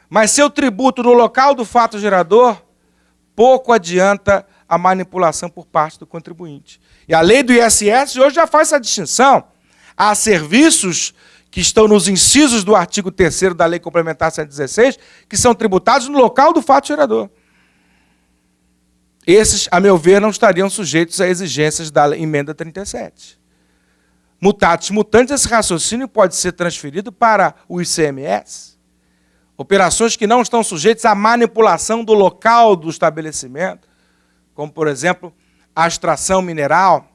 S5: Mas se eu tributo no local do fato gerador, pouco adianta a manipulação por parte do contribuinte. E a lei do ISS hoje já faz essa distinção. Há serviços que estão nos incisos do artigo 3º da Lei Complementar 116, que são tributados no local do fato gerador. esses, a meu ver, não estariam sujeitos a exigências da emenda 37. Mutatis mutandis, esse raciocínio pode ser transferido para o ICMS. Operações que não estão sujeitas à manipulação do local do estabelecimento, como, por exemplo, a extração mineral.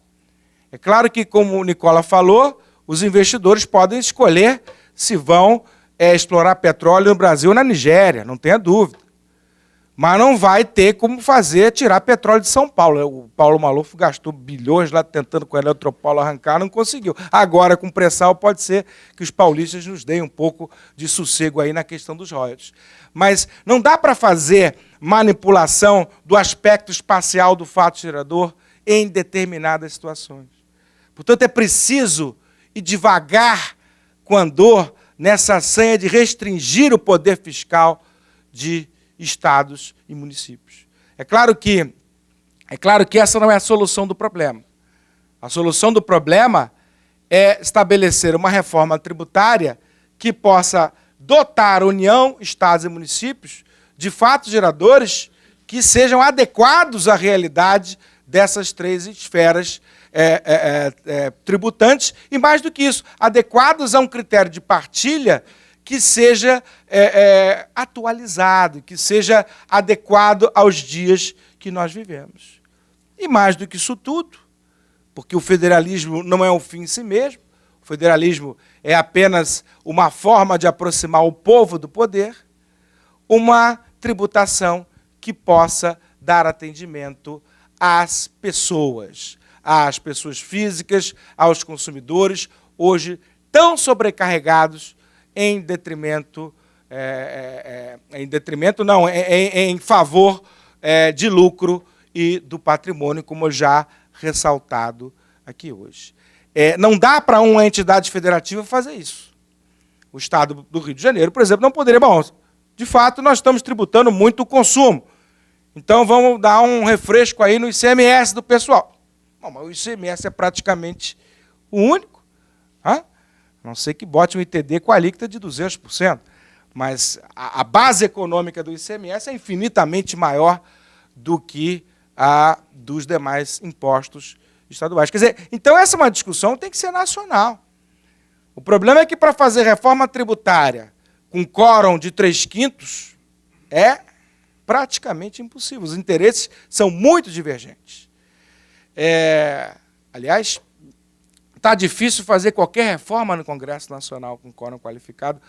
S5: É claro que, como o Nicola falou, os investidores podem escolher se vão explorar petróleo no Brasil ou na Nigéria, não tenha dúvida. Mas não vai ter como tirar petróleo de São Paulo. O Paulo Maluf gastou bilhões lá tentando com o Eletropaulo arrancar, não conseguiu. Agora, com pré-sal, pode ser que os paulistas nos deem um pouco de sossego aí na questão dos royalties. Mas não dá para fazer manipulação do aspecto espacial do fato gerador em determinadas situações. Portanto, é preciso ir devagar com andor nessa sanha de restringir o poder fiscal de estados e municípios. É claro que essa não é a solução do problema. A solução do problema é estabelecer uma reforma tributária que possa dotar a União, estados e municípios de fatos geradores que sejam adequados à realidade dessas três esferas tributantes e, mais do que isso, adequados a um critério de partilha que seja atualizado, que seja adequado aos dias que nós vivemos. E mais do que isso tudo, porque o federalismo não é um fim em si mesmo, o federalismo é apenas uma forma de aproximar o povo do poder, uma tributação que possa dar atendimento às pessoas físicas, aos consumidores, hoje tão sobrecarregados em favor de lucro e do patrimônio, como já ressaltado aqui hoje. Não dá para uma entidade federativa fazer isso. O Estado do Rio de Janeiro, por exemplo, não poderia. Bom, de fato, nós estamos tributando muito o consumo. Então, vamos dar um refresco aí no ICMS do pessoal. Bom, mas o ICMS é praticamente o único. A não ser que bote um ITD com a alíquota de 200%. Mas a base econômica do ICMS é infinitamente maior do que a dos demais impostos estaduais. Quer dizer, então essa é uma discussão que tem que ser nacional. O problema é que para fazer reforma tributária com quórum de 3/5 é praticamente impossível. Os interesses são muito divergentes. Aliás, está difícil fazer qualquer reforma no Congresso Nacional com quórum qualificado,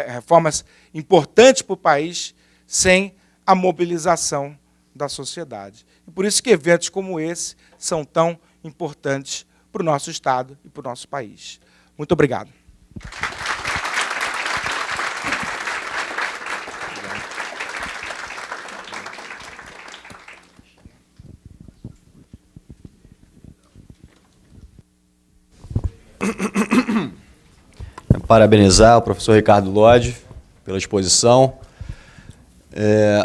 S5: reformas importantes para o país, sem a mobilização da sociedade. E por isso que eventos como esse são tão importantes para o nosso Estado e para o nosso país. Muito obrigado.
S1: Parabenizar o professor Ricardo Lodge pela exposição.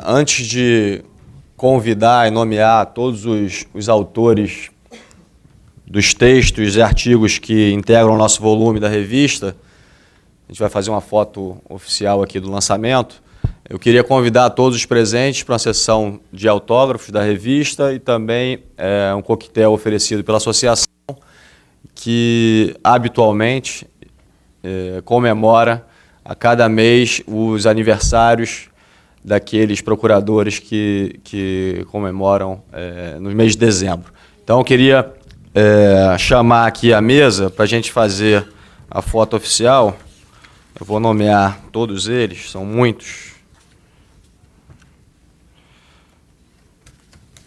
S1: Antes de convidar e nomear todos os autores dos textos e artigos que integram o nosso volume da revista, a gente vai fazer uma foto oficial aqui do lançamento. Eu queria convidar todos os presentes para uma sessão de autógrafos da revista e também um coquetel oferecido pela associação, que habitualmente comemora a cada mês os aniversários daqueles procuradores que comemoram no mês de dezembro. Então, eu queria chamar aqui a mesa para a gente fazer a foto oficial. Eu vou nomear todos eles, são muitos.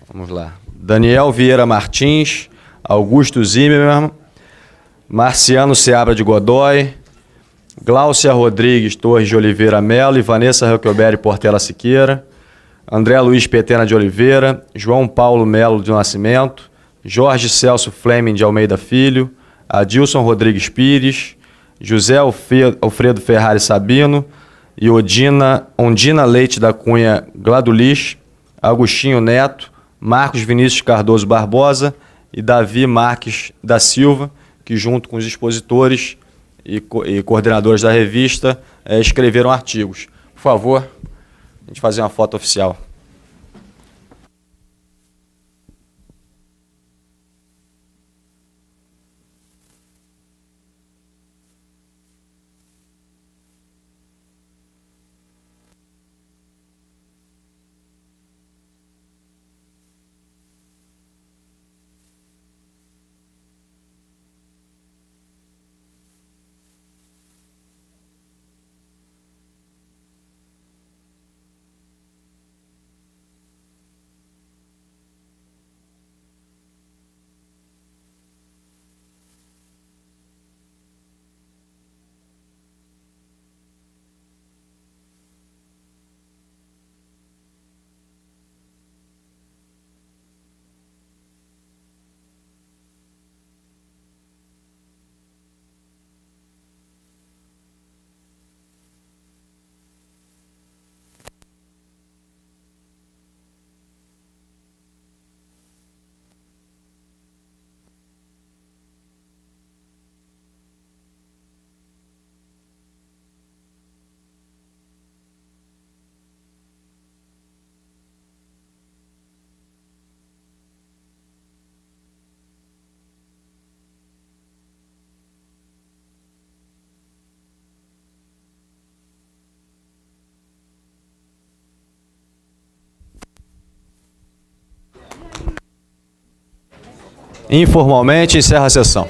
S1: Vamos lá. Daniel Vieira Martins, Augusto Zimmermann, Marciano Seabra de Godoy, Gláucia Rodrigues Torres de Oliveira Melo e Vanessa Huckelberry Portela Siqueira, André Luiz Petena de Oliveira, João Paulo Melo de Nascimento, Jorge Celso Fleming de Almeida Filho, Adilson Rodrigues Pires, José Alfredo Ferrari Sabino e Ondina Leite da Cunha Gladulich, Agostinho Neto, Marcos Vinícius Cardoso Barbosa e Davi Marques da Silva, que junto com os expositores e coordenadores da revista escreveram artigos. Por favor, a gente fazer uma foto oficial. Informalmente, encerra a sessão.